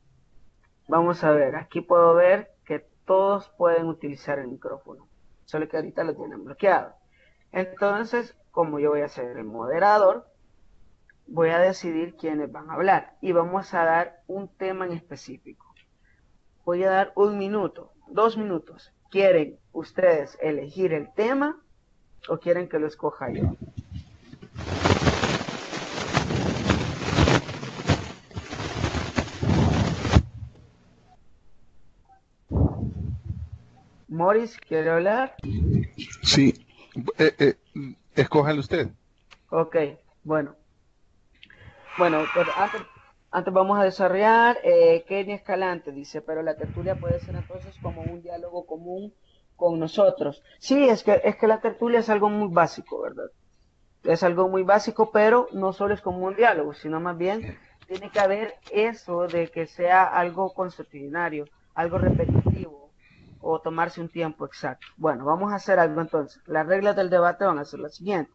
vamos a ver, aquí puedo ver que todos pueden utilizar el micrófono, solo que ahorita lo tienen bloqueado. Entonces, como yo voy a ser el moderador, voy a decidir quiénes van a hablar y vamos a dar un tema en específico. Voy a dar 1 minuto, 2 minutos. ¿Quieren ustedes elegir el tema o quieren que lo escoja yo? Morris, ¿quiere hablar? Sí, escójalo usted. Ok, bueno. Bueno, pues antes vamos a desarrollar. Kenny Escalante dice, pero la tertulia puede ser entonces como un diálogo común con nosotros. Sí, es que la tertulia es algo muy básico, ¿verdad? Es algo muy básico, pero no solo es como un diálogo, sino más bien tiene que haber eso de que sea algo consuetudinario, algo repetitivo, o tomarse un tiempo exacto. Bueno, vamos a hacer algo entonces. Las reglas del debate van a ser las siguientes.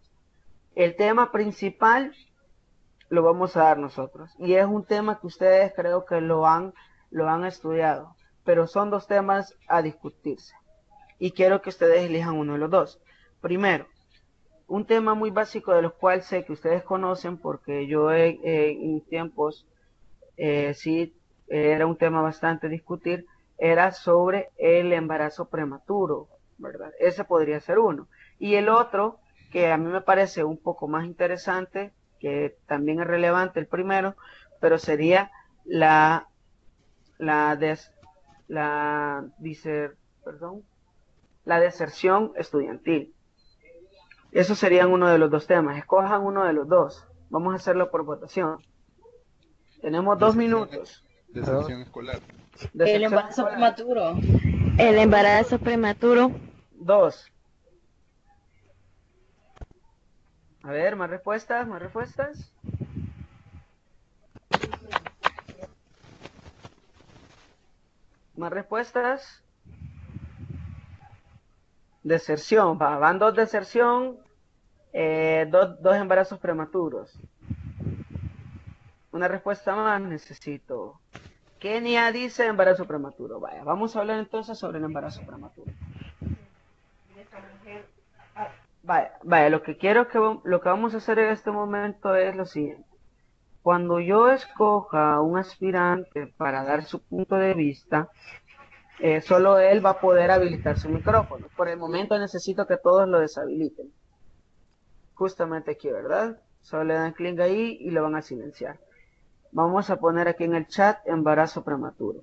El tema principal lo vamos a dar nosotros. Y es un tema que ustedes creo que lo han estudiado, pero son 2 temas a discutirse. Y quiero que ustedes elijan uno de los 2. Primero, un tema muy básico de los cuales sé que ustedes conocen porque yo en mis tiempos sí era un tema bastante discutir, era sobre el embarazo prematuro, ¿verdad? Ese podría ser uno. Y el otro, que a mí me parece un poco más interesante, que también es relevante el primero, pero sería la, la, des, perdón, la deserción estudiantil. Esos serían uno de los 2 temas. Escojan uno de los 2. Vamos a hacerlo por votación. Tenemos 2 minutos. Deserción escolar. El Deserción embarazo escolar. prematuro. El embarazo prematuro. 2. A ver, más respuestas, más respuestas. Más respuestas. Deserción, van 2 deserción, 2 embarazos prematuros. Una respuesta más necesito. Kenia dice embarazo prematuro. Vaya, vamos a hablar entonces sobre el embarazo prematuro. Vaya, lo que vamos a hacer en este momento es lo siguiente. Cuando yo escoja a un aspirante para dar su punto de vista, solo él va a poder habilitar su micrófono. Por el momento necesito que todos lo deshabiliten. Justamente aquí, ¿verdad? Solo le dan clic ahí y lo van a silenciar. Vamos a poner aquí en el chat embarazo prematuro.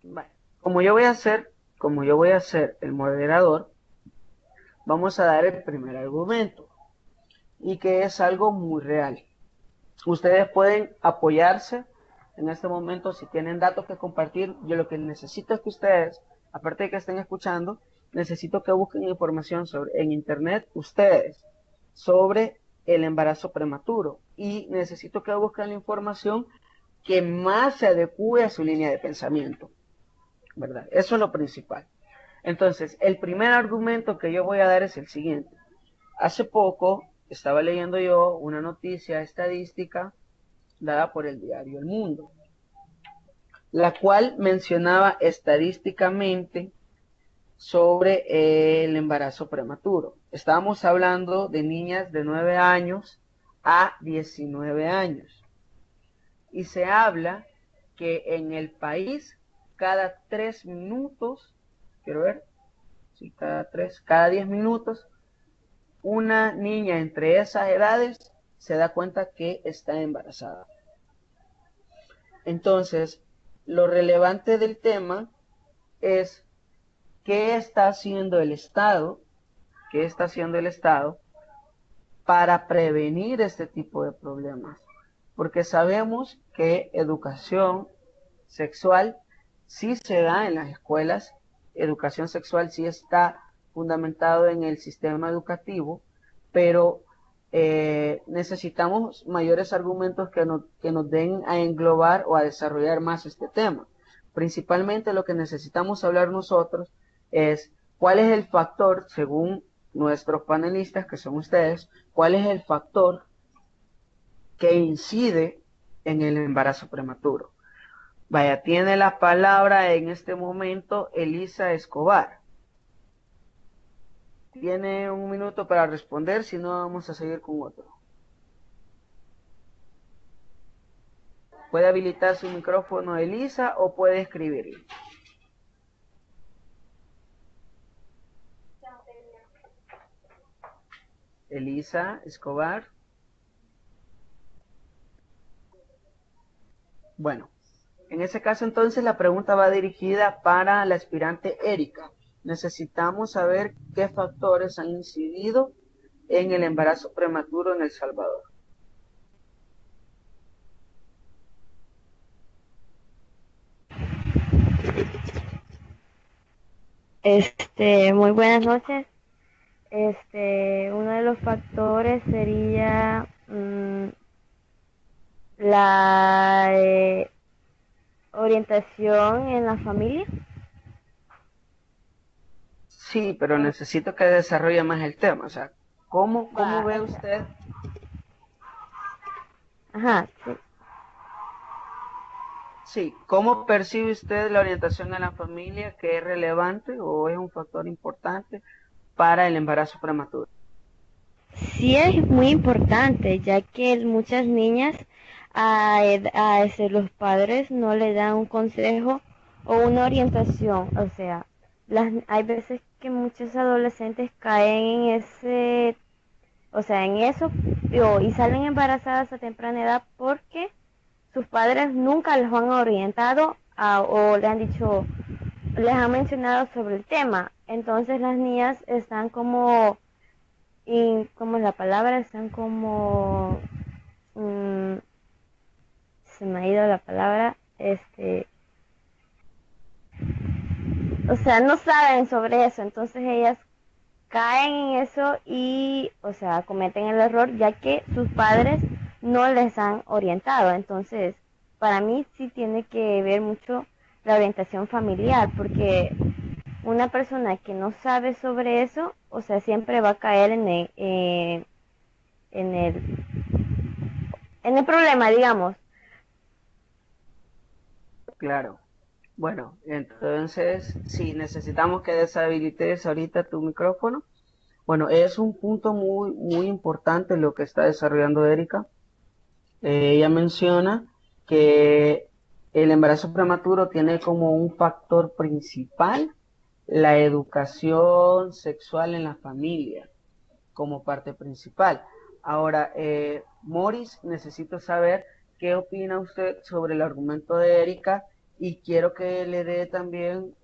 Vale. Como yo voy a ser el moderador, vamos a dar el primer argumento y que es algo muy real. Ustedes pueden apoyarse en este momento si tienen datos que compartir. Yo lo que necesito es que ustedes, aparte de que estén escuchando, necesito que busquen información en internet ustedes sobre el embarazo prematuro y necesito que busquen la información que más se adecue a su línea de pensamiento, ¿verdad? Eso es lo principal. Entonces, el primer argumento que yo voy a dar es el siguiente. Hace poco estaba leyendo yo una noticia estadística dada por el diario El Mundo. la cual mencionaba estadísticamente sobre el embarazo prematuro. Estábamos hablando de niñas de 9 años a 19 años. Y se habla que en el país cada 3 minutos, quiero ver, sí, cada 10 minutos, una niña entre esas edades se da cuenta que está embarazada. Entonces, lo relevante del tema es qué está haciendo el Estado, qué está haciendo el Estado para prevenir este tipo de problemas. Porque sabemos que educación sexual sí se da en las escuelas, educación sexual sí está fundamentado en el sistema educativo, pero necesitamos mayores argumentos que nos den a englobar o a desarrollar más este tema. Principalmente lo que necesitamos hablar nosotros es cuál es el factor, según nuestros panelistas, que son ustedes, cuál es el factor que incide en el embarazo prematuro. Vaya, tiene la palabra en este momento Elisa Escobar. Tiene un minuto para responder, si no vamos a seguir con otro. Puede habilitar su micrófono Elisa o puede escribirle. Elisa Escobar. Bueno, en ese caso entonces la pregunta va dirigida para la aspirante Erika. Necesitamos saber qué factores han incidido en el embarazo prematuro en El Salvador. Muy buenas noches. Uno de los factores sería la orientación en la familia. Sí, pero necesito que desarrolle más el tema. O sea, ¿cómo ve usted? Ajá, sí. Sí, ¿cómo percibe usted la orientación en la familia, que es relevante o es un factor importante para el embarazo prematuro? Sí es muy importante, ya que muchas niñas los padres no le dan un consejo o una orientación. O sea, hay veces que muchos adolescentes caen en eso y salen embarazadas a temprana edad porque sus padres nunca les han orientado o les han mencionado sobre el tema. Entonces las niñas están como es la palabra, están como se me ha ido la palabra, o sea, no saben sobre eso, entonces ellas caen en eso y, o sea, cometen el error ya que sus padres no les han orientado. Entonces, para mí sí tiene que ver mucho la orientación familiar, porque una persona que no sabe sobre eso, o sea, siempre va a caer en el problema, digamos. Claro. Bueno, entonces, sí, necesitamos que deshabilites ahorita tu micrófono. Bueno, es un punto muy importante lo que está desarrollando Erika. Ella menciona que el embarazo prematuro tiene como un factor principal la educación sexual en la familia como parte principal. Ahora, Morris, necesito saber qué opina usted sobre el argumento de Erika y quiero que le dé también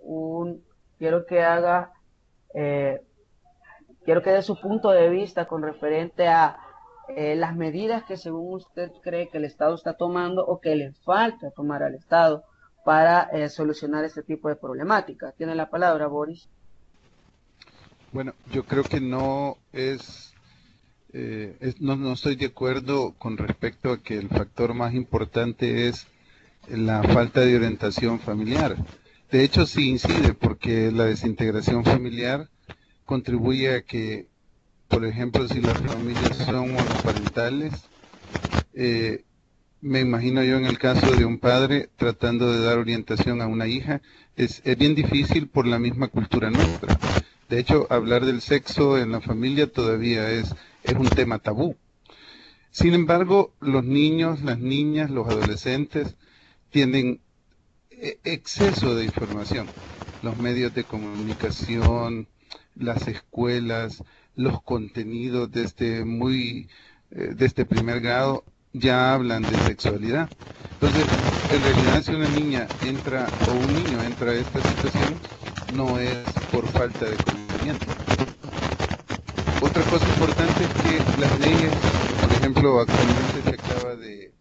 quiero que haga, eh, quiero que dé su punto de vista con referente a las medidas que según usted cree que el Estado está tomando o que le falta tomar al Estado para solucionar este tipo de problemática. Tiene la palabra, Boris. Bueno, yo creo que no no estoy de acuerdo con respecto a que el factor más importante es la falta de orientación familiar. De hecho, sí incide porque la desintegración familiar contribuye a que, por ejemplo, si las familias son monoparentales, Me imagino yo en el caso de un padre tratando de dar orientación a una hija, es bien difícil por la misma cultura nuestra. De hecho, hablar del sexo en la familia todavía es un tema tabú. Sin embargo, los niños, las niñas, los adolescentes tienen exceso de información. Los medios de comunicación, las escuelas, los contenidos de este primer grado ya hablan de sexualidad. Entonces, en realidad si una niña entra o un niño entra a esta situación, no es por falta de conocimiento. Otra cosa importante es que las leyes, por ejemplo, actualmente se acaba de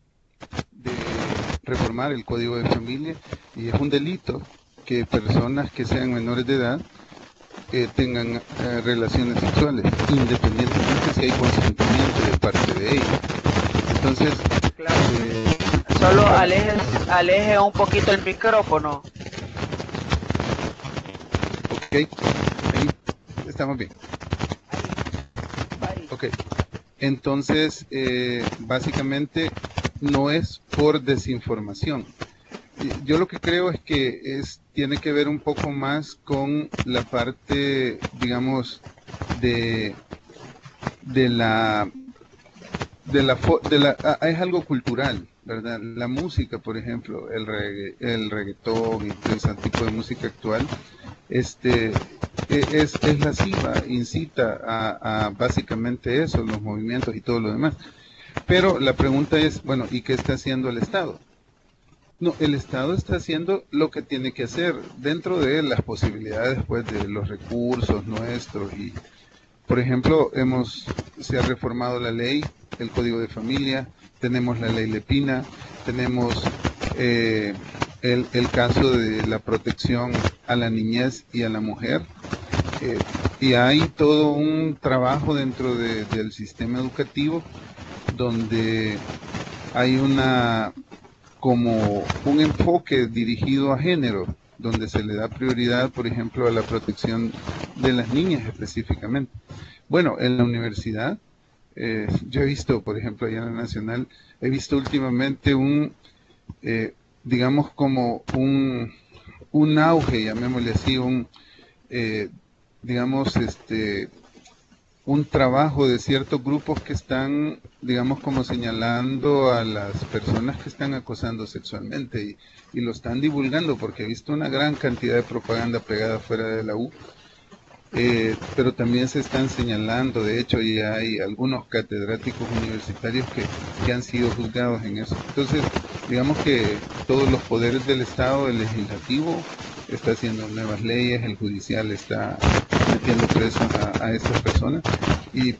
reformar el Código de Familia y es un delito que personas que sean menores de edad tengan relaciones sexuales, independientemente si hay consentimiento de parte de ellos. Entonces, Claro. Solo aleje un poquito el micrófono. ok, ahí estamos bien. Ahí. Ok, entonces, básicamente no es por desinformación. Yo lo que creo es que tiene que ver un poco más con la parte, digamos, de, de la, es algo cultural, ¿verdad? La música, por ejemplo, el reggaetón y todo ese tipo de música actual, es lasciva, incita a básicamente eso, los movimientos y todo lo demás. Pero la pregunta es, bueno, ¿y qué está haciendo el Estado? No, el Estado está haciendo lo que tiene que hacer dentro de las posibilidades, pues, de los recursos nuestros. Y, por ejemplo, se ha reformado la ley, el Código de Familia, tenemos la ley Lepina, tenemos el caso de la protección a la niñez y a la mujer. Y hay todo un trabajo dentro del sistema educativo donde hay como un enfoque dirigido a género, donde se le da prioridad, por ejemplo, a la protección de las niñas específicamente. Bueno, en la universidad, yo he visto, por ejemplo, allá en la Nacional, he visto últimamente digamos, como un auge, llamémosle así, digamos, un trabajo de ciertos grupos que están, digamos, como señalando a las personas que están acosando sexualmente y lo están divulgando porque he visto una gran cantidad de propaganda pegada fuera de la U, pero también se están señalando, de hecho ya hay algunos catedráticos universitarios que han sido juzgados en eso. Entonces, digamos que todos los poderes del Estado, el legislativo está haciendo nuevas leyes, el judicial está metiendo presos a estas personas y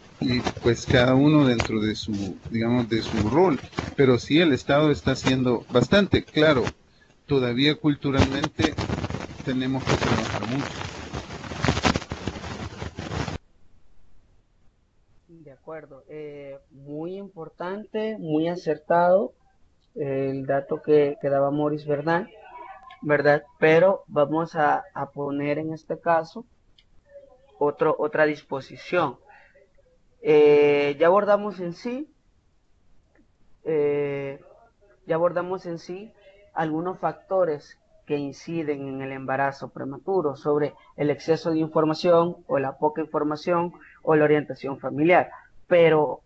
pues cada uno dentro de su, digamos, de su rol. Pero sí el Estado está haciendo bastante, claro, todavía culturalmente tenemos que trabajar mucho. De acuerdo. Muy importante, muy acertado el dato que daba Maurice, ¿verdad? Pero vamos a poner en este caso otra disposición. Ya abordamos en sí, eh, ya abordamos en sí algunos factores que inciden en el embarazo prematuro sobre el exceso de información o la poca información o la orientación familiar. Pero,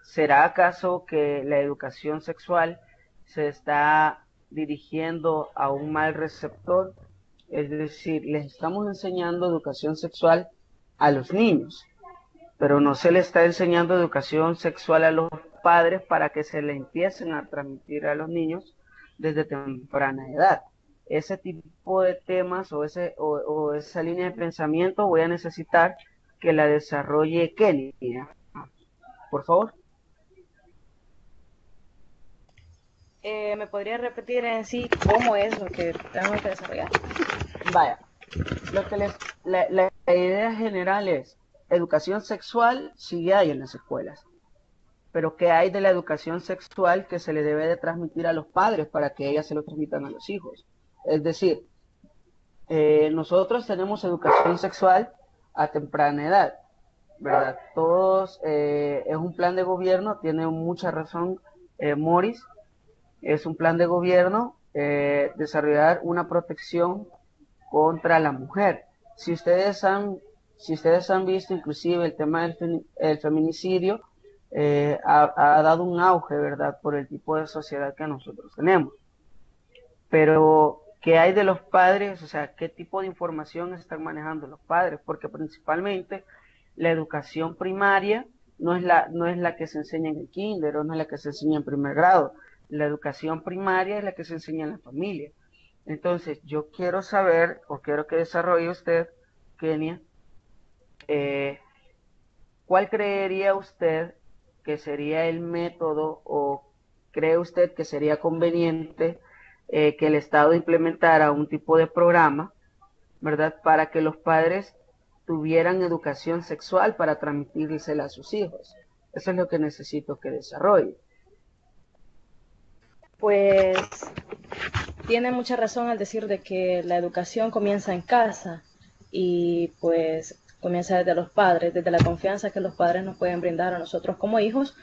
¿será acaso que la educación sexual se está dirigiendo a un mal receptor? Es decir, les estamos enseñando educación sexual a los niños, pero no se le está enseñando educación sexual a los padres para que se le empiecen a transmitir a los niños desde temprana edad. Ese tipo de temas o esa línea de pensamiento voy a necesitar que la desarrolle Kenia. Por favor. ¿Me podría repetir en sí cómo es lo que tenemos que desarrollar? Vaya, la idea general es educación sexual sí hay en las escuelas, pero ¿qué hay de la educación sexual que se le debe de transmitir a los padres para que ellas se lo transmitan a los hijos? Es decir, nosotros tenemos educación sexual a temprana edad, ¿verdad? Todos, es un plan de gobierno, tiene mucha razón Morris, es un plan de gobierno, desarrollar una protección contra la mujer. Si ustedes han visto inclusive el tema el feminicidio, ha dado un auge, ¿verdad? Por el tipo de sociedad que nosotros tenemos. Pero, ¿qué hay de los padres? O sea, ¿qué tipo de información están manejando los padres? Porque principalmente la educación primaria no es la que se enseña en el kinder o no es la que se enseña en primer grado. La educación primaria es la que se enseña en la familia. Entonces, yo quiero saber, o quiero que desarrolle usted, Kenia, ¿cuál creería usted que sería el método o cree usted que sería conveniente que el Estado implementara un tipo de programa, ¿verdad? Para que los padres tuvieran educación sexual para transmitírsela a sus hijos. Eso es lo que necesito que desarrolle. Pues tiene mucha razón al decir de que la educación comienza en casa y pues comienza desde los padres, desde la confianza que los padres nos pueden brindar a nosotros como hijos.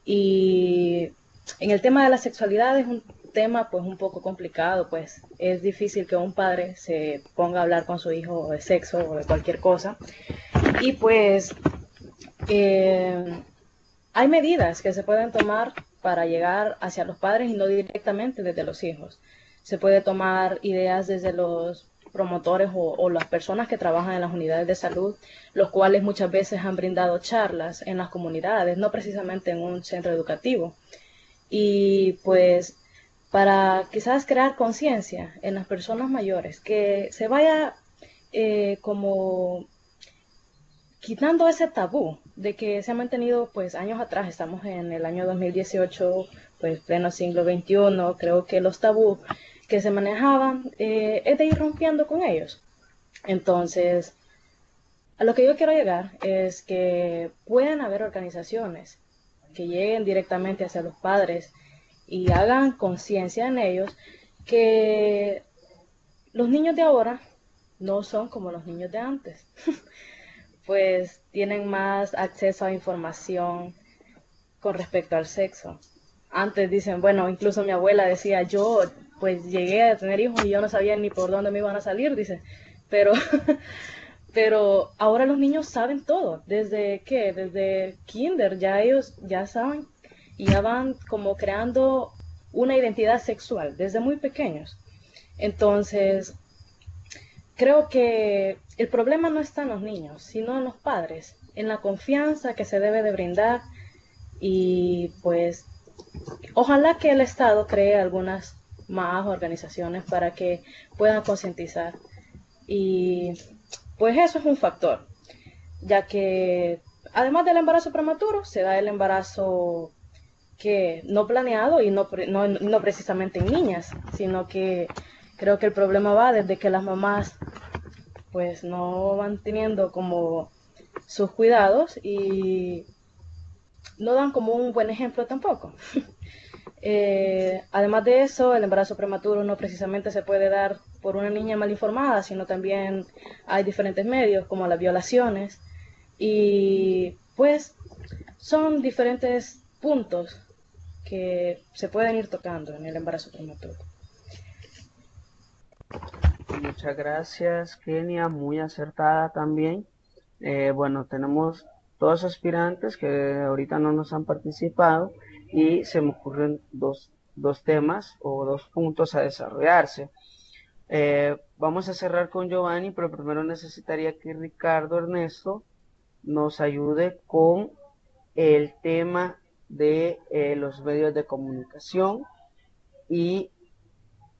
Y en el tema de la sexualidad es un tema pues un poco complicado, pues es difícil que un padre se ponga a hablar con su hijo de sexo o de cualquier cosa. Y pues hay medidas que se pueden tomar para llegar hacia los padres y no directamente desde los hijos. Se puede tomar ideas desde los promotores o las personas que trabajan en las unidades de salud, los cuales muchas veces han brindado charlas en las comunidades, no precisamente en un centro educativo. Y pues para quizás crear conciencia en las personas mayores, que se vaya como quitando ese tabú de que se ha mantenido pues años atrás. Estamos en el año 2018, pues pleno siglo XXI, creo que los tabús que se manejaban es de ir rompiendo con ellos. Entonces, a lo que yo quiero llegar es que pueden haber organizaciones que lleguen directamente hacia los padres y hagan conciencia en ellos que los niños de ahora no son como los niños de antes. Pues tienen más acceso a información con respecto al sexo. Antes dicen, bueno, incluso mi abuela decía, yo pues llegué a tener hijos y yo no sabía ni por dónde me iban a salir, dice, pero, pero ahora los niños saben todo, desde kinder ya ellos ya saben y ya van como creando una identidad sexual desde muy pequeños. Entonces, creo que el problema no está en los niños, sino en los padres, en la confianza que se debe de brindar y pues ojalá que el Estado cree algunas más organizaciones para que puedan concientizar. Y pues eso es un factor, ya que además del embarazo prematuro, se da el embarazo que no planeado y no precisamente en niñas, sino que creo que el problema va desde que las mamás pues no van teniendo como sus cuidados y no dan como un buen ejemplo tampoco. Además de eso, el embarazo prematuro no precisamente se puede dar por una niña mal informada, sino también hay diferentes medios como las violaciones y pues son diferentes puntos que se pueden ir tocando en el embarazo prematuro. Muchas gracias, Kenia, muy acertada también. Bueno, tenemos dos aspirantes que ahorita no nos han participado y se me ocurren dos temas o dos puntos a desarrollarse. Vamos a cerrar con Giovanni, pero primero necesitaría que Ricardo Ernesto nos ayude con el tema de los medios de comunicación y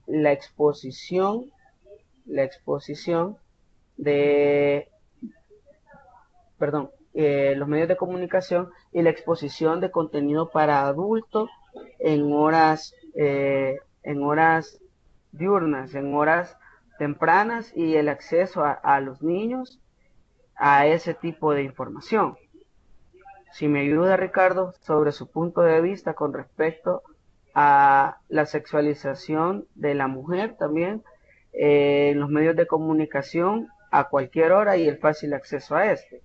la exposición de, los medios de comunicación y la exposición de contenido para adultos en horas diurnas, en horas tempranas y el acceso a los niños a ese tipo de información. Si me ayuda Ricardo sobre su punto de vista con respecto a la sexualización de la mujer también en los medios de comunicación a cualquier hora y el fácil acceso a este.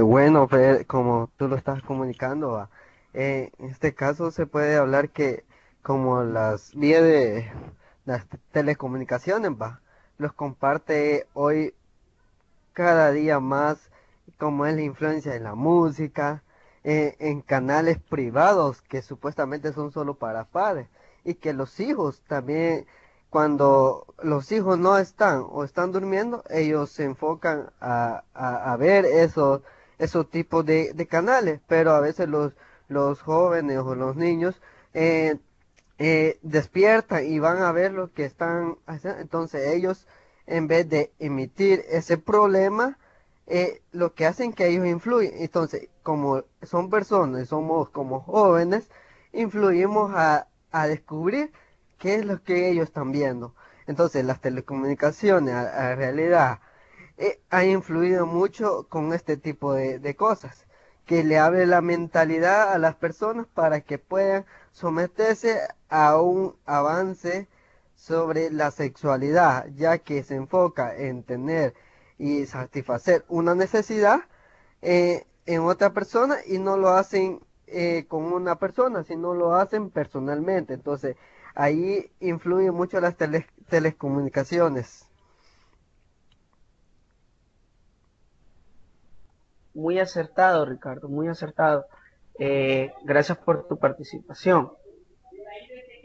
Bueno, como tú lo estás comunicando, En este caso se puede hablar que como las vías de las telecomunicaciones, va, los comparte hoy cada día más, como es la influencia en la música, en canales privados que supuestamente son solo para padres, y que los hijos también, cuando los hijos no están o están durmiendo, ellos se enfocan a ver esos tipos de canales, pero a veces los jóvenes o los niños eh, despiertan y van a ver lo que están haciendo. Entonces ellos, en vez de emitir ese problema, lo que hacen que ellos influyen. Entonces, como son personas, somos como jóvenes, influimos a descubrir qué es lo que ellos están viendo. Entonces, las telecomunicaciones, a realidad, ha influido mucho con este tipo de cosas, que le abre la mentalidad a las personas para que puedan someterse a un avance sobre la sexualidad, ya que se enfoca en tener y satisfacer una necesidad en otra persona y no lo hacen con una persona, sino lo hacen personalmente. Entonces, ahí influye mucho las telecomunicaciones. Muy acertado, Ricardo, muy acertado. Gracias por tu participación.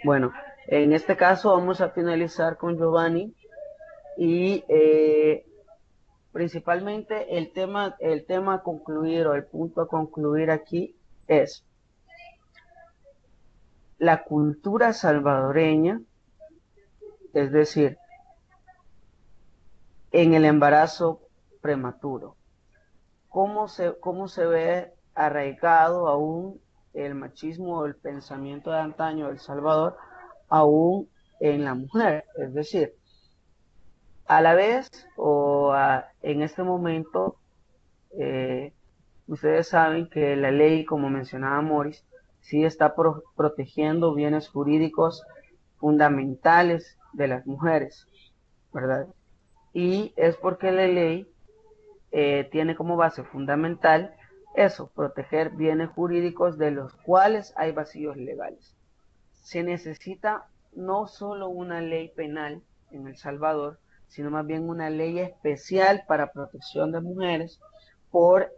Bueno, en este caso vamos a finalizar con Giovanni y principalmente el tema a concluir o el punto a concluir aquí es la cultura salvadoreña, es decir, en el embarazo prematuro. ¿Cómo se ve arraigado aún el machismo o el pensamiento de antaño del Salvador aún en la mujer? Es decir, a la vez en este momento, eh, ustedes saben que la ley, como mencionaba Morris, sí está protegiendo bienes jurídicos fundamentales de las mujeres, ¿verdad? Y es porque la ley tiene como base fundamental eso, proteger bienes jurídicos de los cuales hay vacíos legales. Se necesita no solo una ley penal en El Salvador, sino más bien una ley especial para protección de mujeres por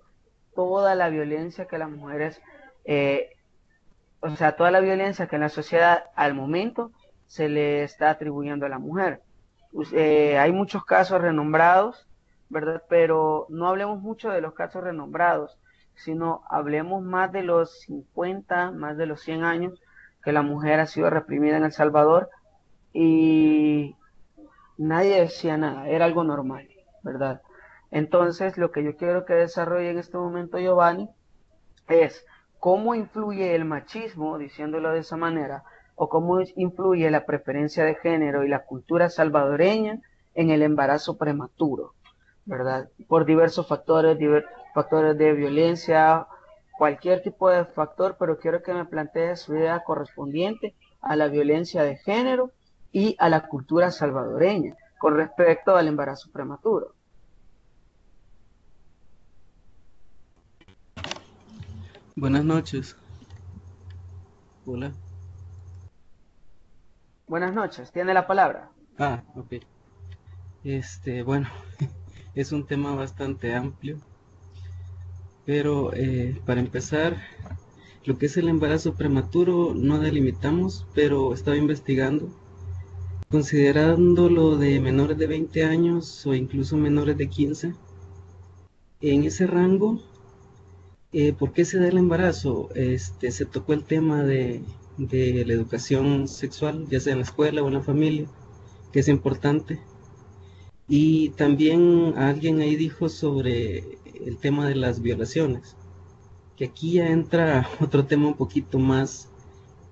toda la violencia que las mujeres, eh, o sea, toda la violencia que en la sociedad al momento se le está atribuyendo a la mujer. Hay muchos casos renombrados, ¿verdad? Pero no hablemos mucho de los casos renombrados, sino hablemos más de los 50, más de los 100 años que la mujer ha sido reprimida en El Salvador y nadie decía nada, era algo normal, ¿verdad? Entonces, lo que yo quiero que desarrolle en este momento Giovanni es cómo influye el machismo, diciéndolo de esa manera, o cómo influye la preferencia de género y la cultura salvadoreña en el embarazo prematuro, ¿verdad? Por diversos factores, factores de violencia, cualquier tipo de factor, pero quiero que me plantee su idea correspondiente a la violencia de género y a la cultura salvadoreña con respecto al embarazo prematuro. Buenas noches. Hola. Buenas noches, tiene la palabra. Ok. Bueno, es un tema bastante amplio, pero para empezar, lo que es el embarazo prematuro no delimitamos, pero estaba investigando, considerándolo de menores de 20 años o incluso menores de 15, en ese rango. ¿Por qué se da el embarazo? Se tocó el tema de la educación sexual, ya sea en la escuela o en la familia, que es importante. Y también alguien ahí dijo sobre el tema de las violaciones, que aquí ya entra otro tema un poquito más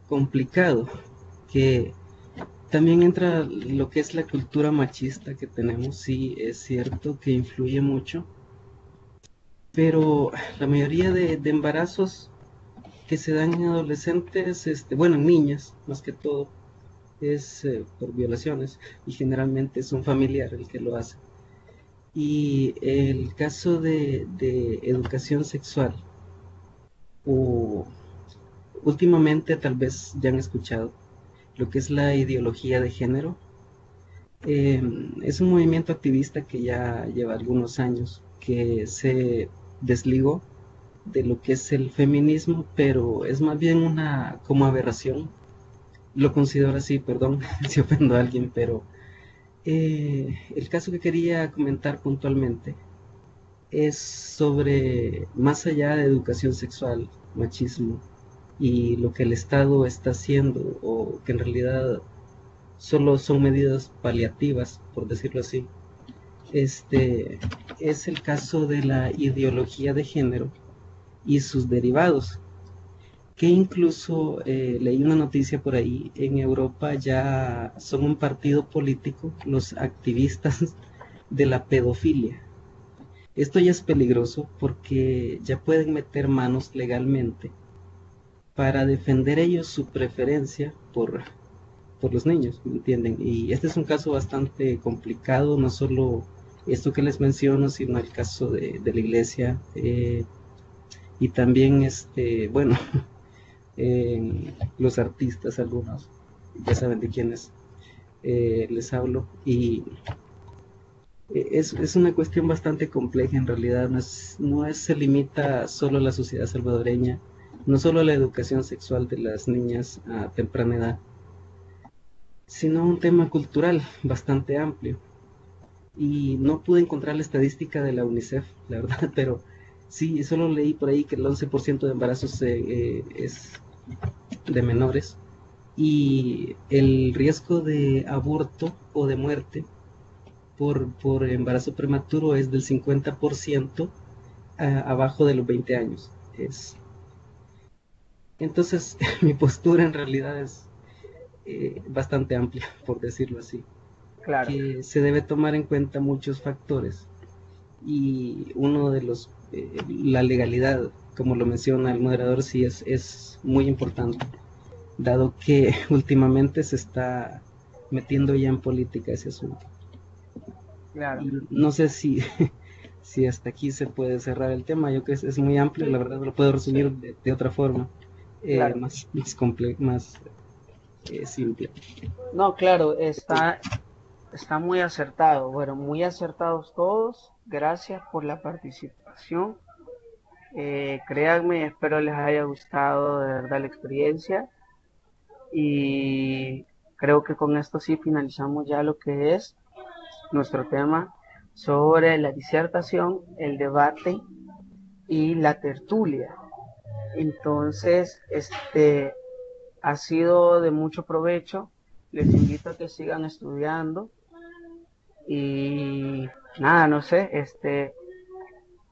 complicado, que también entra lo que es la cultura machista que tenemos. Sí, es cierto que influye mucho, pero la mayoría de embarazos que se dan en adolescentes, bueno, en niñas más que todo, es por violaciones, y generalmente es un familiar el que lo hace. Y el caso de educación sexual o últimamente tal vez ya han escuchado lo que es la ideología de género. Es un movimiento activista que ya lleva algunos años, que se desligó de lo que es el feminismo, pero es más bien una como aberración. Lo considero así, perdón si ofendo a alguien, pero el caso que quería comentar puntualmente es sobre, más allá de educación sexual, machismo, y lo que el Estado está haciendo, o que en realidad solo son medidas paliativas, por decirlo así. Es el caso de la ideología de género y sus derivados, que incluso leí una noticia por ahí, en Europa ya son un partido político los activistas de la pedofilia. Esto ya es peligroso porque ya pueden meter manos legalmente para defender ellos su preferencia por los niños, ¿me entienden? Y este es un caso bastante complicado, no solo esto que les menciono, sino el caso de la iglesia, y también, bueno, los artistas, algunos, ya saben de quiénes les hablo, y es una cuestión bastante compleja en realidad, se limita solo a la sociedad salvadoreña, no solo a la educación sexual de las niñas a temprana edad, sino un tema cultural bastante amplio. Y no pude encontrar la estadística de la UNICEF, la verdad, pero sí, solo leí por ahí que el 11% de embarazos es de menores, y el riesgo de aborto o de muerte por embarazo prematuro es del 50% abajo de los 20 años. Entonces, mi postura en realidad es bastante amplia, por decirlo así, Claro, que se debe tomar en cuenta muchos factores, y uno de los, la legalidad, como lo menciona el moderador, sí es muy importante, dado que últimamente se está metiendo ya en política ese asunto. claro. Y no sé si, si hasta aquí se puede cerrar el tema, yo creo que es muy amplio, la verdad lo puedo resumir Sí, de otra forma, claro. más simple. No, claro, está muy acertado. Bueno, muy acertados todos. Gracias por la participación. Créanme, espero les haya gustado de verdad la experiencia. Y creo que con esto sí finalizamos ya lo que es nuestro tema sobre la disertación, el debate y la tertulia. Entonces, ha sido de mucho provecho. Les invito a que sigan estudiando y nada, no sé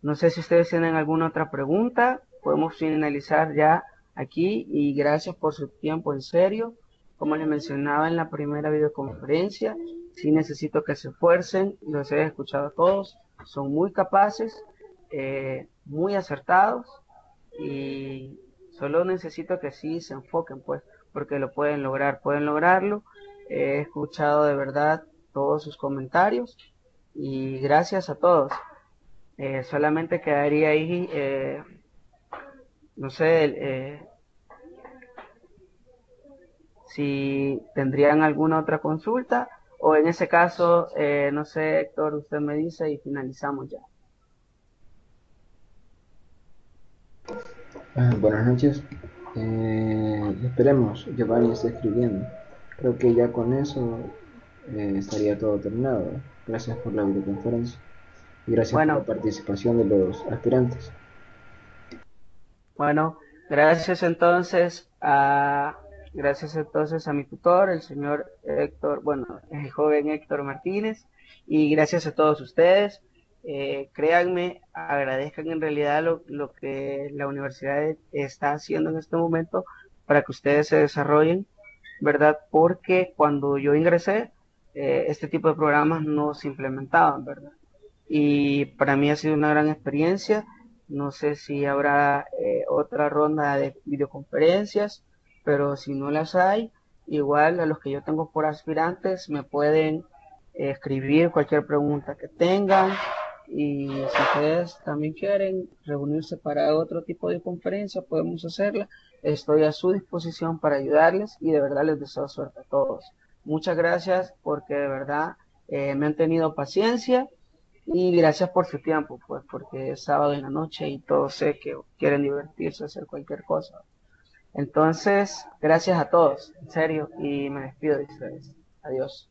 si ustedes tienen alguna otra pregunta. Podemos finalizar ya aquí y gracias por su tiempo en serio. Como les mencionaba en la primera videoconferencia, sí necesito que se esfuercen, los he escuchado a todos, son muy capaces, muy acertados y solo necesito que sí se enfoquen, pues, porque lo pueden lograrlo. He escuchado de verdad todos sus comentarios y gracias a todos. Solamente quedaría ahí, no sé, si tendrían alguna otra consulta o en ese caso, no sé, Héctor, usted me dice y finalizamos ya. Buenas noches. Esperemos, Giovanni está escribiendo. Creo que ya con eso estaría todo terminado. Gracias por la videoconferencia y gracias por la Bueno, participación de los aspirantes. bueno, gracias entonces a mi tutor, el señor Héctor, bueno, el joven Héctor Martínez, y gracias a todos ustedes. Créanme, agradezcan en realidad lo que la universidad está haciendo en este momento para que ustedes se desarrollen, ¿verdad? Porque cuando yo ingresé, este tipo de programas no se implementaban, ¿verdad? Y para mí ha sido una gran experiencia. No sé si habrá otra ronda de videoconferencias, pero si no las hay, igual a los que yo tengo por aspirantes me pueden escribir cualquier pregunta que tengan Y si ustedes también quieren reunirse para otro tipo de conferencia, podemos hacerla. Estoy a su disposición para ayudarles y de verdad les deseo suerte a todos. Muchas gracias porque de verdad me han tenido paciencia y gracias por su tiempo, pues porque es sábado en la noche y todos sé que quieren divertirse, hacer cualquier cosa. Entonces, gracias a todos, en serio, y me despido de ustedes. Adiós.